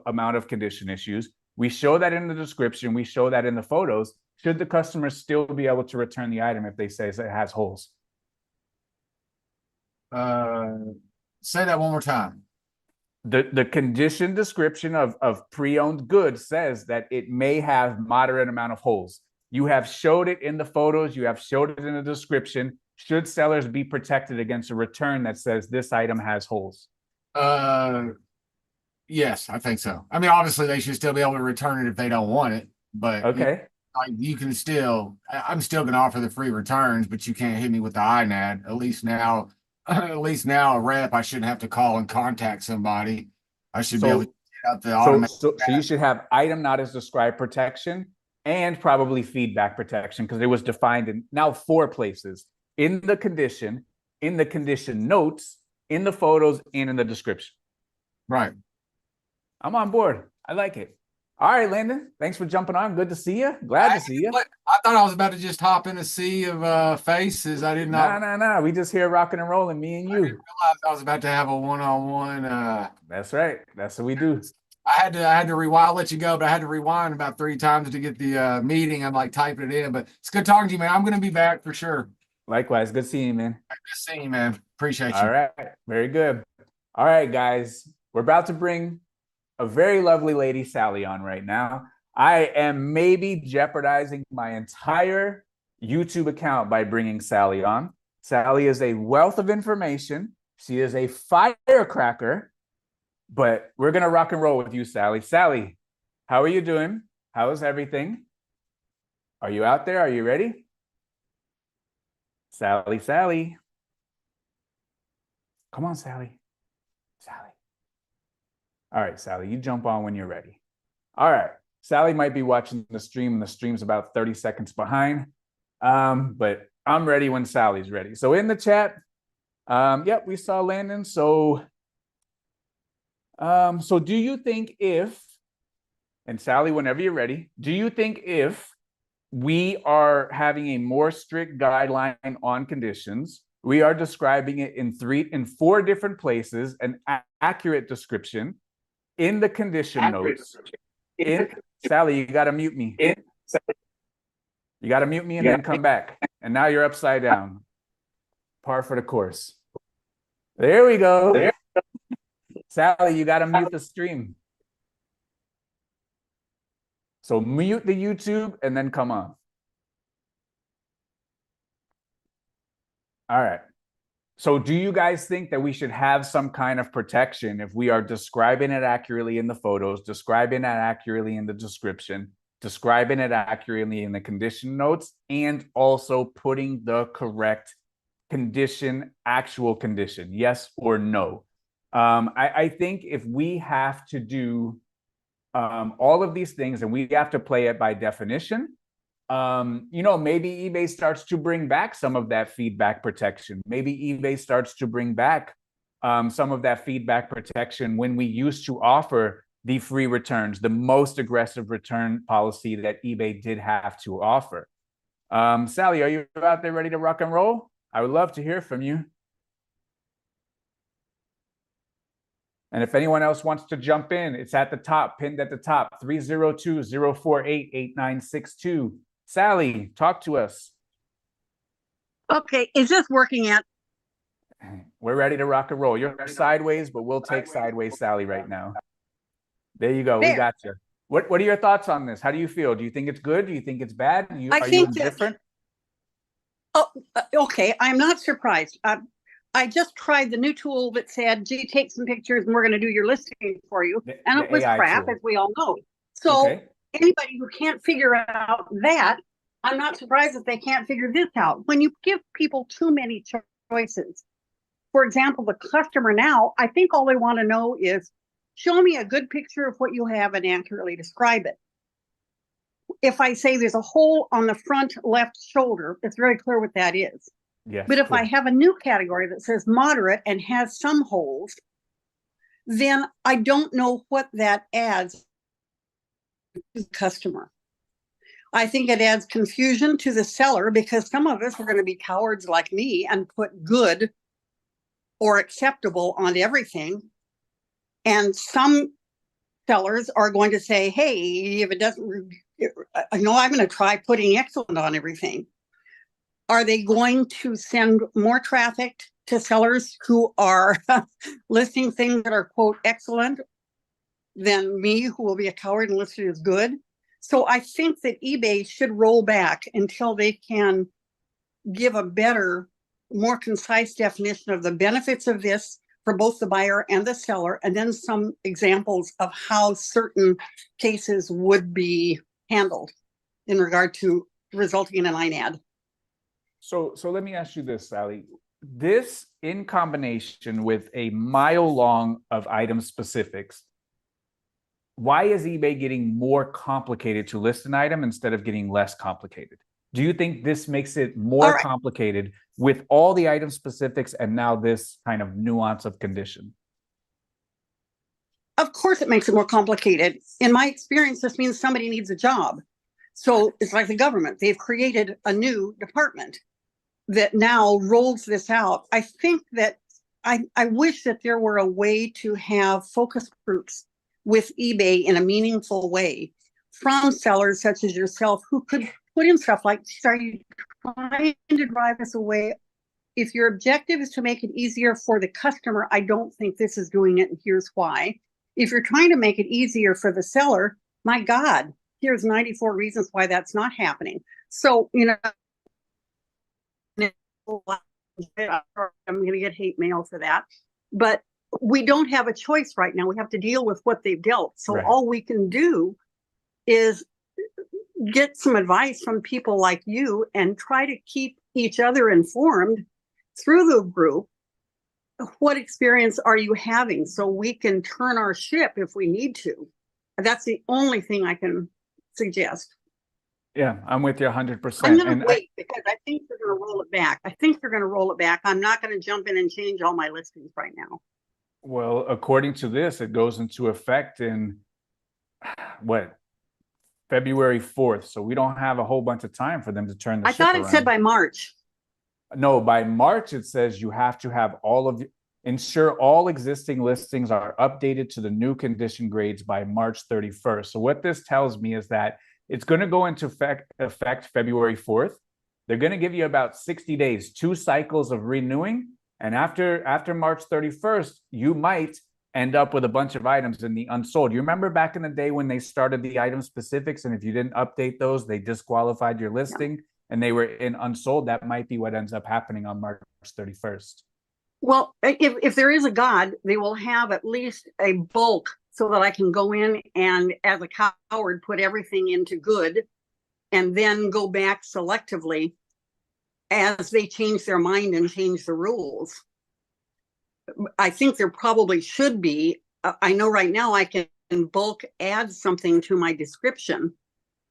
amount of condition issues. We show that in the description. We show that in the photos. Should the customer still be able to return the item if they say it has holes?
Say that one more time.
The condition description of pre-owned goods says that it may have moderate amount of holes. You have showed it in the photos. You have showed it in the description. Should sellers be protected against a return that says this item has holes?
Yes, I think so. I mean, obviously they should still be able to return it if they don't want it, but
Okay.
you can still, I'm still going to offer the free returns, but you can't hit me with the INAD. At least now a rep, I shouldn't have to call and contact somebody. I should be able to get out the automatic.
So you should have item not as described protection and probably feedback protection, because it was defined in now 4 places: in the condition notes, in the photos, and in the description.
Right.
I'm on board. I like it. All right, Landon, thanks for jumping on. Good to see you. Glad to see you.
I thought I was about to just hop in a sea of faces. I did not.
Nah. We just here rocking and rolling, me and you.
I didn't realize I was about to have a one-on-one.
That's right. That's what we do.
I had to rewind. I'll let you go, but I had to rewind about 3 times to get the meeting. I'm like typing it in, but it's good talking to you, man. I'm going to be back for sure.
Likewise. Good seeing you, man.
Good seeing you, man. Appreciate you.
All right. Very good. All right, guys. We're about to bring a very lovely lady, Sally, on right now. I am maybe jeopardizing my entire YouTube account by bringing Sally on. Sally is a wealth of information. She is a firecracker, but we're going to rock and roll with you, Sally. Sally, how are you doing? How is everything? Are you out there? Are you ready? Sally. Come on, Sally. All right, Sally, you jump on when you're ready. All right. Sally might be watching the stream, and the stream's about 30 seconds behind. But I'm ready when Sally's ready. So in the chat, yep, we saw Landon. So do you think and Sally, whenever you're ready, do you think if we are having a more strict guideline on conditions, we are describing it in 4 different places, an accurate description, in the condition notes, Sally, you got to mute me. You got to mute me and then come back. And now you're upside down. Par for the course. There we go. Sally, you got to mute the stream. So mute the YouTube and then come on. All right. So do you guys think that we should have some kind of protection if we are describing it accurately in the photos, describing it accurately in the description, describing it accurately in the condition notes, and also putting the correct condition, actual condition, yes or no? I think if we have to do all of these things and we have to play it by definition, maybe eBay starts to bring back some of that feedback protection. Maybe eBay starts to bring back some of that feedback protection when we used to offer the free returns, the most aggressive return policy that eBay did have to offer. Sally, are you out there ready to rock and roll? I would love to hear from you. And if anyone else wants to jump in, it's at the top, pinned at the top, 302-048-8962. Sally, talk to us.
Okay, is this working yet?
We're ready to rock and roll. You're sideways, but we'll take sideways Sally right now. There you go. We got you. What are your thoughts on this? How do you feel? Do you think it's good? Do you think it's bad? Are you indifferent?
Okay, I'm not surprised. I just tried the new tool that said, gee, take some pictures and we're going to do your listing for you. And it was crap, as we all know. So anybody who can't figure out that I'm not surprised that they can't figure this out. When you give people too many choices, for example, the customer now, I think all they want to know is, show me a good picture of what you have and accurately describe it. If I say there's a hole on the front left shoulder, it's very clear what that is.
Yes.
But if
clear.
I have a new category that says moderate and has some holes, then I don't know what that adds to the customer. I think it adds confusion to the seller because some of us are going to be cowards like me and put good or acceptable on everything. And some sellers are going to say, hey, if it doesn't, I'm going to try putting excellent on everything. Are they going to send more traffic to sellers who are listing things that are, quote, excellent than me, who will be a coward and list it as good? So I think that eBay should roll back until they can give a better, more concise definition of the benefits of this for both the buyer and the seller, and then some examples of how certain cases would be handled in regard to resulting in an INAD.
So let me ask you this, Sally. This in combination with a mile long of item specifics, why is eBay getting more complicated to list an item instead of getting less complicated? Do you think this makes it more complicated with all the item specifics and now this kind of nuance of condition?
Of course it makes it more complicated. In my experience, this means somebody needs a job. So it's like the government. They've created a new department that now rolls this out. I think that I wish that there were a way to have focus groups with eBay in a meaningful way from sellers such as yourself who could put in stuff like, are you trying to drive us away? If your objective is to make it easier for the customer, I don't think this is doing it, and here's why. If you're trying to make it easier for the seller, my God, here's 94 reasons why that's not happening. So, you know, I'm going to get hate mail for that, but we don't have a choice right now. We have to deal with what they've dealt. So all we can do is get some advice from people like you and try to keep each other informed through the group. What experience are you having so we can turn our ship if we need to? That's the only thing I can suggest.
Yeah, I'm with you 100%.
I'm going to wait because I think they're going to roll it back. I'm not going to jump in and change all my listings right now.
Well, according to this, it goes into effect in what, February 4th. So we don't have a whole bunch of time for them to turn the ship around.
I thought it said by March.
No, by March, it says you have to have ensure all existing listings are updated to the new condition grades by March 31st. So what this tells me is that it's going to go into effect February 4th. They're going to give you about 60 days, 2 cycles of renewing. And after March 31st, you might end up with a bunch of items in the unsold. You remember back in the day when they started the item specifics, and if you didn't update those, they disqualified your listing and they were in unsold? That might be what ends up happening on March 31st.
Well, if there is a God, they will have at least a bulk so that I can go in and, as a coward, put everything into good and then go back selectively as they change their mind and change the rules. I think there probably should be. I know right now I can bulk add something to my description.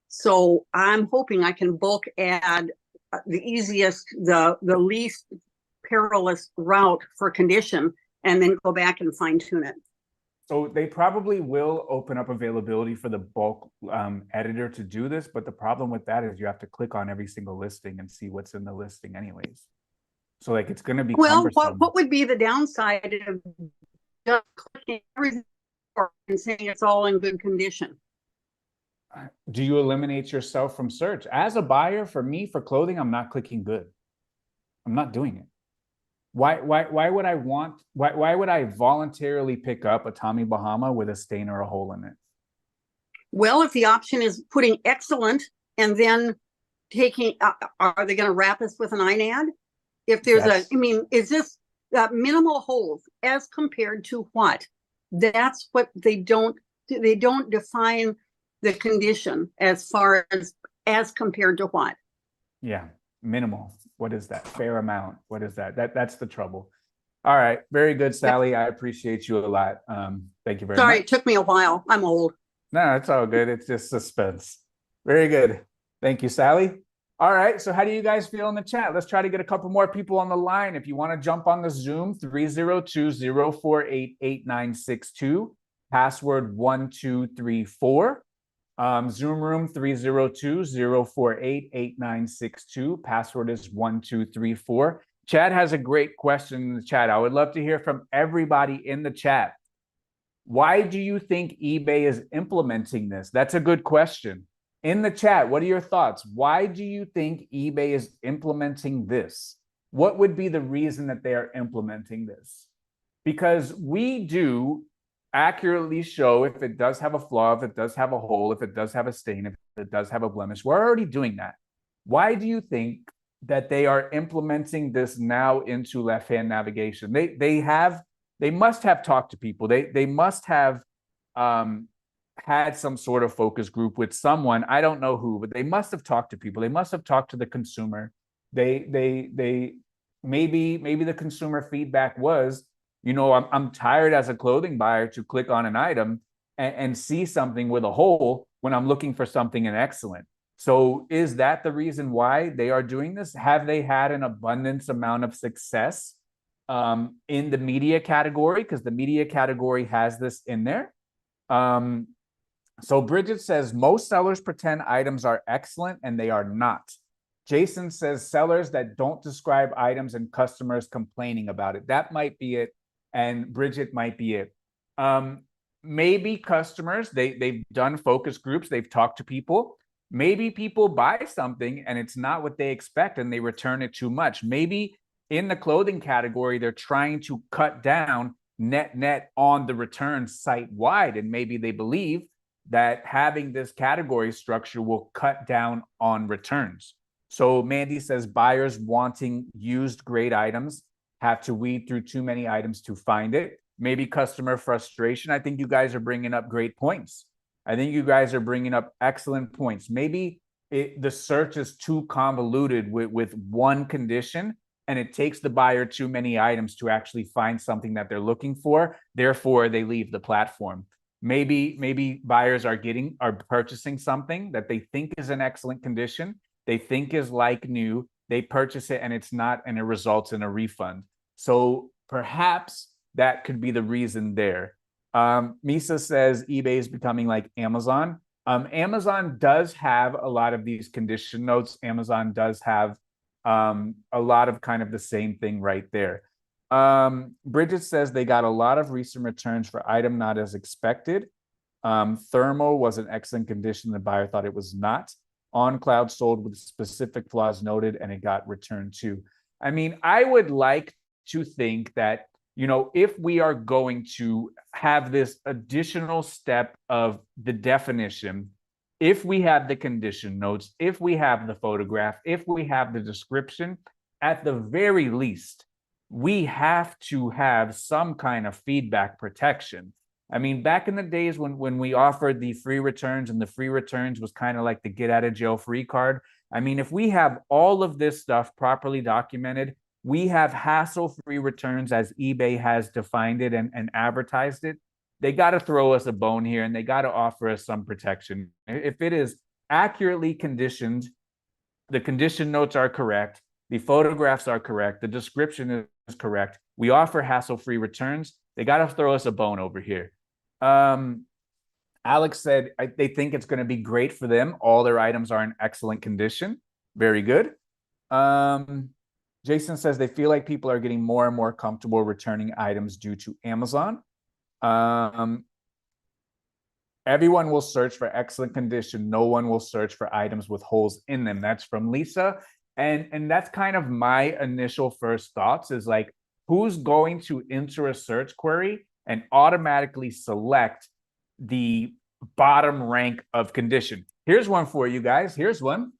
So I'm hoping I can bulk add the easiest, the least perilous route for condition and then go back and fine tune it.
So they probably will open up availability for the bulk editor to do this, but the problem with that is you have to click on every single listing and see what's in the listing anyways. So like it's going to be cumbersome.
What would be the downside of just clicking everything and saying it's all in good condition?
Do you eliminate yourself from search? As a buyer, for me, for clothing, I'm not clicking good. I'm not doing it. Why would I voluntarily pick up a Tommy Bahama with a stain or a hole in it?
Well, if the option is putting excellent and then taking, are they going to wrap us with an INAD? If there's is this minimal holes as compared to what? That's what they don't define the condition as far as compared to what?
Yeah, minimal. What is that? Fair amount. What is that? That's the trouble. All right, very good, Sally. I appreciate you a lot. Thank you very
Sorry,
much.
it took me a while. I'm old.
No, it's all good. It's just suspense. Very good. Thank you, Sally. All right, so how do you guys feel in the chat? Let's try to get a couple more people on the line. If you want to jump on the Zoom, 302-048-8962, password 1234. Zoom room 302-048-8962. Password is 1234. Chad has a great question in the chat. I would love to hear from everybody in the chat. Why do you think eBay is implementing this? That's a good question. In the chat, what are your thoughts? Why do you think eBay is implementing this? What would be the reason that they are implementing this? Because we do accurately show if it does have a flaw, if it does have a hole, if it does have a stain, if it does have a blemish. We're already doing that. Why do you think that they are implementing this now into left-hand navigation? They must have talked to people. They must have had some sort of focus group with someone. I don't know who, but they must have talked to people. They must have talked to the consumer. Maybe the consumer feedback was, I'm tired as a clothing buyer to click on an item and see something with a hole when I'm looking for something in excellent. So is that the reason why they are doing this? Have they had an abundance amount of success in the media category? Because the media category has this in there. So Bridget says, most sellers pretend items are excellent and they are not. Jason says, sellers that don't describe items and customers complaining about it. That might be it. And Bridget might be it. Maybe customers, they've done focus groups. They've talked to people. Maybe people buy something and it's not what they expect and they return it too much. Maybe in the clothing category, they're trying to cut down net on the returns site-wide. And maybe they believe that having this category structure will cut down on returns. So Mandy says buyers wanting used great items have to weed through too many items to find it. Maybe customer frustration. I think you guys are bringing up great points. I think you guys are bringing up excellent points. Maybe the search is too convoluted with one condition and it takes the buyer too many items to actually find something that they're looking for. Therefore, they leave the platform. Maybe buyers are purchasing something that they think is in excellent condition. They think is like new. They purchase it and it's not, and it results in a refund. So perhaps that could be the reason there. Misa says eBay is becoming like Amazon. Amazon does have a lot of these condition notes. Amazon does have a lot of kind of the same thing right there. Bridget says they got a lot of recent returns for item not as expected. Thermal was in excellent condition. The buyer thought it was not. On Cloud sold with specific flaws noted and it got returned too. I mean, I would like to think that, if we are going to have this additional step of the definition, if we have the condition notes, if we have the photograph, if we have the description, at the very least, we have to have some kind of feedback protection. I mean, back in the days when we offered the free returns and the free returns was kind of like the get out of jail free card. I mean, if we have all of this stuff properly documented, we have hassle-free returns as eBay has defined it and advertised it. They got to throw us a bone here and they got to offer us some protection. If it is accurately conditioned, the condition notes are correct, the photographs are correct, the description is correct, we offer hassle-free returns, they got to throw us a bone over here. Alex said they think it's going to be great for them. All their items are in excellent condition. Very good. Jason says they feel like people are getting more and more comfortable returning items due to Amazon. Everyone will search for excellent condition. No one will search for items with holes in them. That's from Lisa. And that's kind of my initial first thoughts is like, who's going to enter a search query and automatically select the bottom rank of condition? Here's one for you guys. Here's one.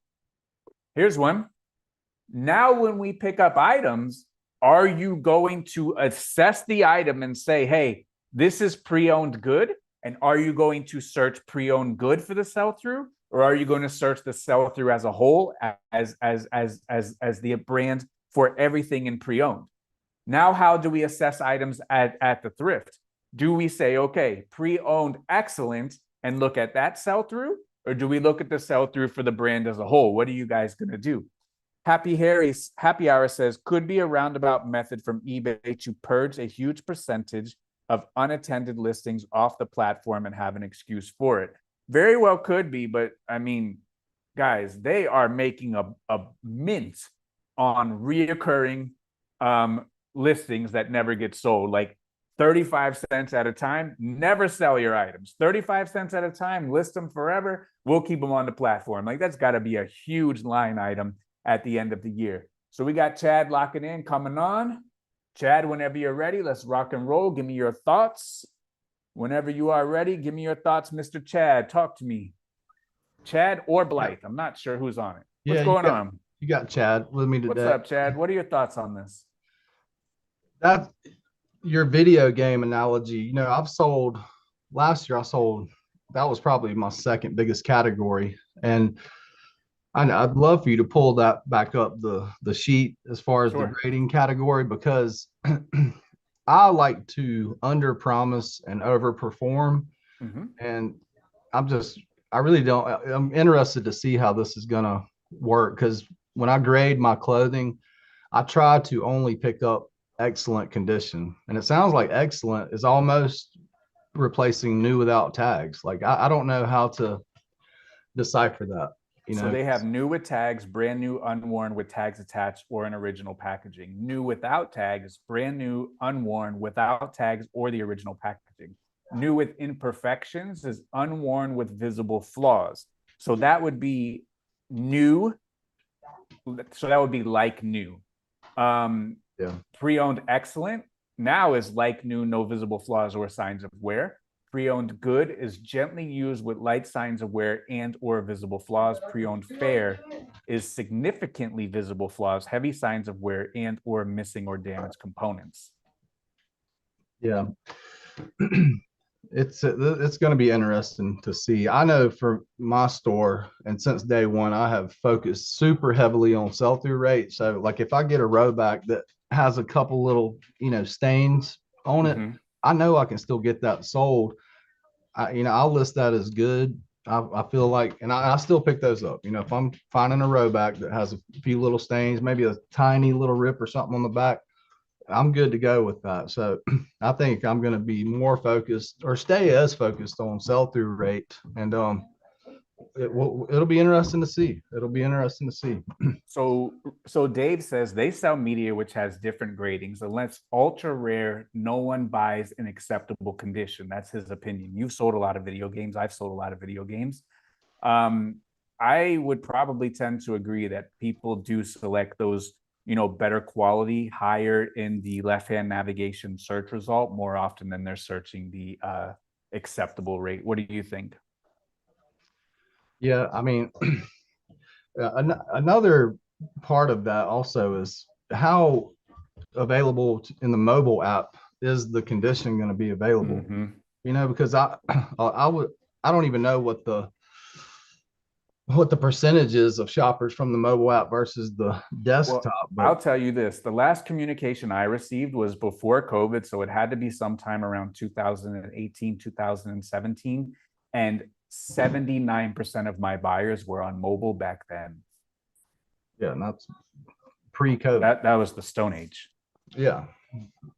Now, when we pick up items, are you going to assess the item and say, hey, this is pre-owned good? And are you going to search pre-owned good for the sell-through? or are you going to search the sell through as a whole as the brand for everything in pre-owned? Now, how do we assess items at the thrift? Do we say, okay, pre-owned excellent and look at that sell through, or do we look at the sell through for the brand as a whole? What are you guys going to do? Happy Hour says, could be a roundabout method from eBay to purge a huge percentage of unattended listings off the platform and have an excuse for it. Very well could be, but I mean, guys, they are making a mint on reoccurring listings that never get sold. Like 35 cents at a time, never sell your items. 35 cents at a time, list them forever. We'll keep them on the platform. Like that's got to be a huge line item at the end of the year. So we got Chad locking in, coming on. Chad, whenever you're ready, let's rock and roll. Give me your thoughts. Whenever you are ready, give me your thoughts, Mr. Chad. Talk to me. Chad or Blythe. I'm not sure who's on it. What's going on?
You got Chad with me today.
What's up, Chad? What are your thoughts on this?
That's your video game analogy. You know, last year, that was probably my second biggest category. And I'd love for you to pull that back up the sheet as far as the grading category, because I like to under promise and over perform. And I'm interested to see how this is going to work, because when I grade my clothing, I try to only pick up excellent condition. And it sounds like excellent is almost replacing new without tags. Like I don't know how to decipher that.
So they have new with tags, brand new, unworn with tags attached, or an original packaging. New without tags, brand new, unworn, without tags, or the original packaging. New with imperfections is unworn with visible flaws. So that would be new. So that would be like new. Pre-owned excellent now is like new, no visible flaws or signs of wear. Pre-owned good is gently used with light signs of wear and or visible flaws. Pre-owned fair is significantly visible flaws, heavy signs of wear, and or missing or damaged components.
Yeah. It's going to be interesting to see. I know for my store, and since day one, I have focused super heavily on sell-through rate. So like if I get a row back that has a couple little, stains on it, I know I can still get that sold. I'll list that as good. I feel like, and I still pick those up. If I'm finding a row back that has a few little stains, maybe a tiny little rip or something on the back, I'm good to go with that. So I think I'm going to be more focused, or stay as focused, on sell-through rate. And it'll be interesting to see.
So Dave says they sell media which has different gradings. Unless ultra rare, no one buys in acceptable condition. That's his opinion. You've sold a lot of video games. I've sold a lot of video games. I would probably tend to agree that people do select those, better quality, higher in the left-hand navigation search result more often than they're searching the acceptable rate. What do you think?
Yeah, I mean, another part of that also is how available in the mobile app is the condition going to be available. Because I don't even know what the percentage is of shoppers from the mobile app versus the desktop.
Well, I'll tell you this: the last communication I received was before COVID, so it had to be sometime around 2018, 2017, and 79% of my buyers were on mobile back then.
Yeah, and that's pre-COVID.
That was the Stone Age.
Yeah.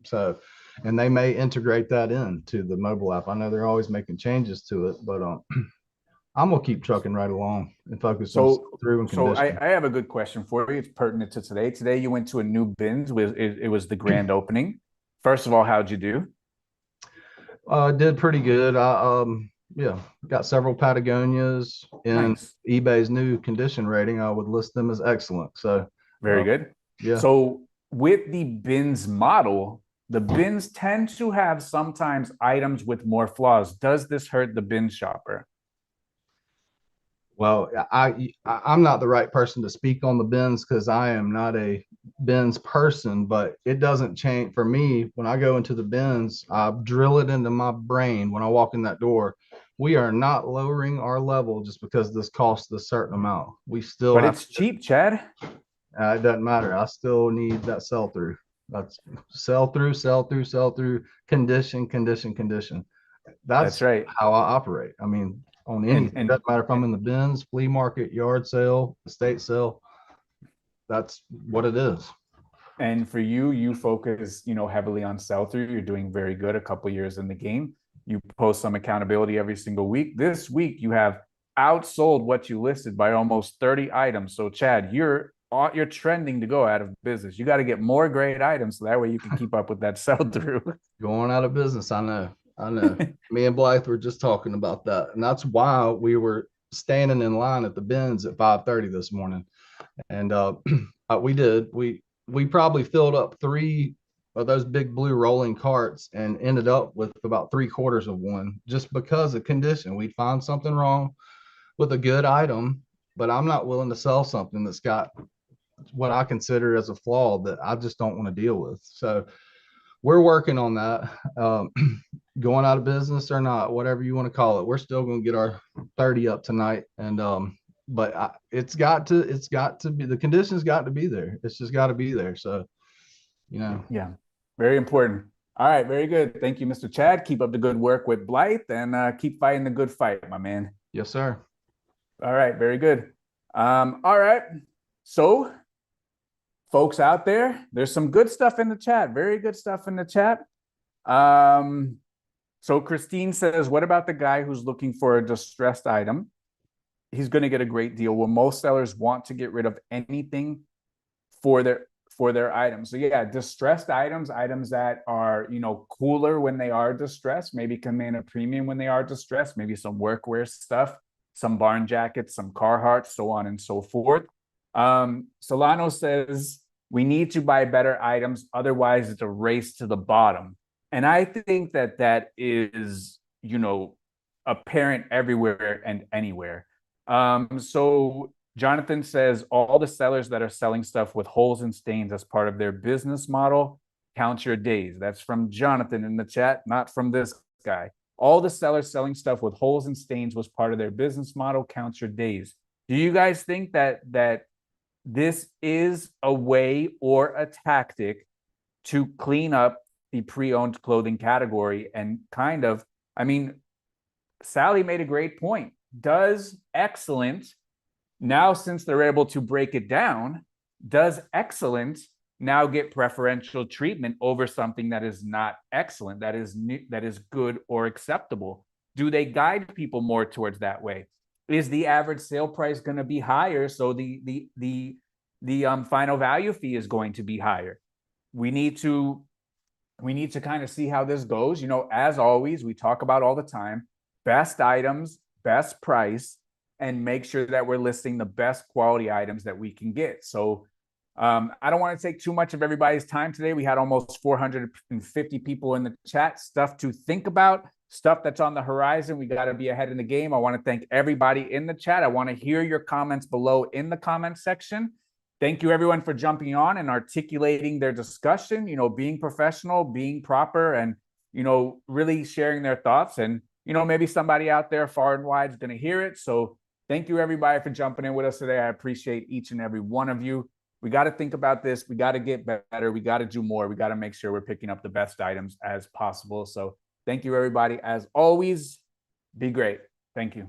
So, and they may integrate that into the mobile app. I know they're always making changes to it, but I'm gonna keep trucking right along and focus on through and condition.
I have a good question for you. It's pertinent to today. Today you went to a new bins. It was the grand opening. First of all, how'd you do?
Did pretty good. Got several Patagonias in eBay's new condition rating. I would list them as excellent. So
very good.
Yeah.
So with the bins model, the bins tend to have sometimes items with more flaws. Does this hurt the bin shopper?
Well, I'm not the right person to speak on the bins because I am not a bins person, but it doesn't change for me. When I go into the bins, I drill it into my brain when I walk in that door. we are not lowering our level just because this costs a certain amount. We still
But
have,
it's cheap, Chad.
it doesn't matter. I still need that sell through. That's sell through, sell through, sell through, condition, condition, condition.
That's right.
how I operate. I mean, on anything.
and
Doesn't matter if I'm in the bins, flea market, yard sale, estate sale. That's what it is.
And for you, you focus, heavily on sell through. You're doing very good a couple years in the game. You post some accountability every single week. This week, you have outsold what you listed by almost 30 items. So, Chad, you're trending to go out of business. You got to get more great items so that way you can keep up with that sell through.
Going out of business. I know. Me and Blythe were just talking about that. And that's why we were standing in line at the bins at 5:30 this morning. And we probably filled up 3 of those big blue rolling carts and ended up with about 3/4 of one just because of condition. We'd find something wrong with a good item, but I'm not willing to sell something that's got what I consider as a flaw that I just don't want to deal with. So we're working on that. Going out of business or not, whatever you want to call it, we're still going to get our 30 up tonight. And but it's got to be, the conditions got to be there. It's just got to be there. So,
Yeah, very important. All right, very good. Thank you, Mr. Chad. Keep up the good work with Blythe and keep fighting the good fight, my man.
Yes, sir.
All right, very good. All right. So, folks out there, there's some good stuff in the chat. Very good stuff in the chat. So Christine says, what about the guy who's looking for a distressed item? He's going to get a great deal. Well, most sellers want to get rid of anything for their items. So yeah, distressed items that are, cooler when they are distressed, maybe command a premium when they are distressed, maybe some workwear stuff, some barn jackets, some Carhartt, so on and so forth. Solano says, we need to buy better items. Otherwise, it's a race to the bottom. And I think that is, apparent everywhere and anywhere. So Jonathan says, all the sellers that are selling stuff with holes and stains as part of their business model, count your days. That's from Jonathan in the chat, not from this guy. All the sellers selling stuff with holes and stains was part of their business model, count your days. Do you guys think that this is a way or a tactic to clean up the pre-owned clothing category and Sally made a great point. Does excellent, now since they're able to break it down, does excellent now get preferential treatment over something that is not excellent, that is good or acceptable? Do they guide people more towards that way? Is the average sale price going to be higher, so the final value fee is going to be higher? We need to kind of see how this goes. As always, we talk about all the time, best items, best price, and make sure that we're listing the best quality items that we can get. So I don't want to take too much of everybody's time today. We had almost 450 people in the chat. Stuff to think about, stuff that's on the horizon. We got to be ahead in the game. I want to thank everybody in the chat. I want to hear your comments below in the comment section. Thank you, everyone, for jumping on and articulating their discussion, being professional, being proper, and, really sharing their thoughts. And, maybe somebody out there far and wide is going to hear it. So thank you, everybody, for jumping in with us today. I appreciate each and every one of you. We got to think about this. We got to get better. We got to do more. We got to make sure we're picking up the best items as possible. So thank you, everybody. As always, be great. Thank you.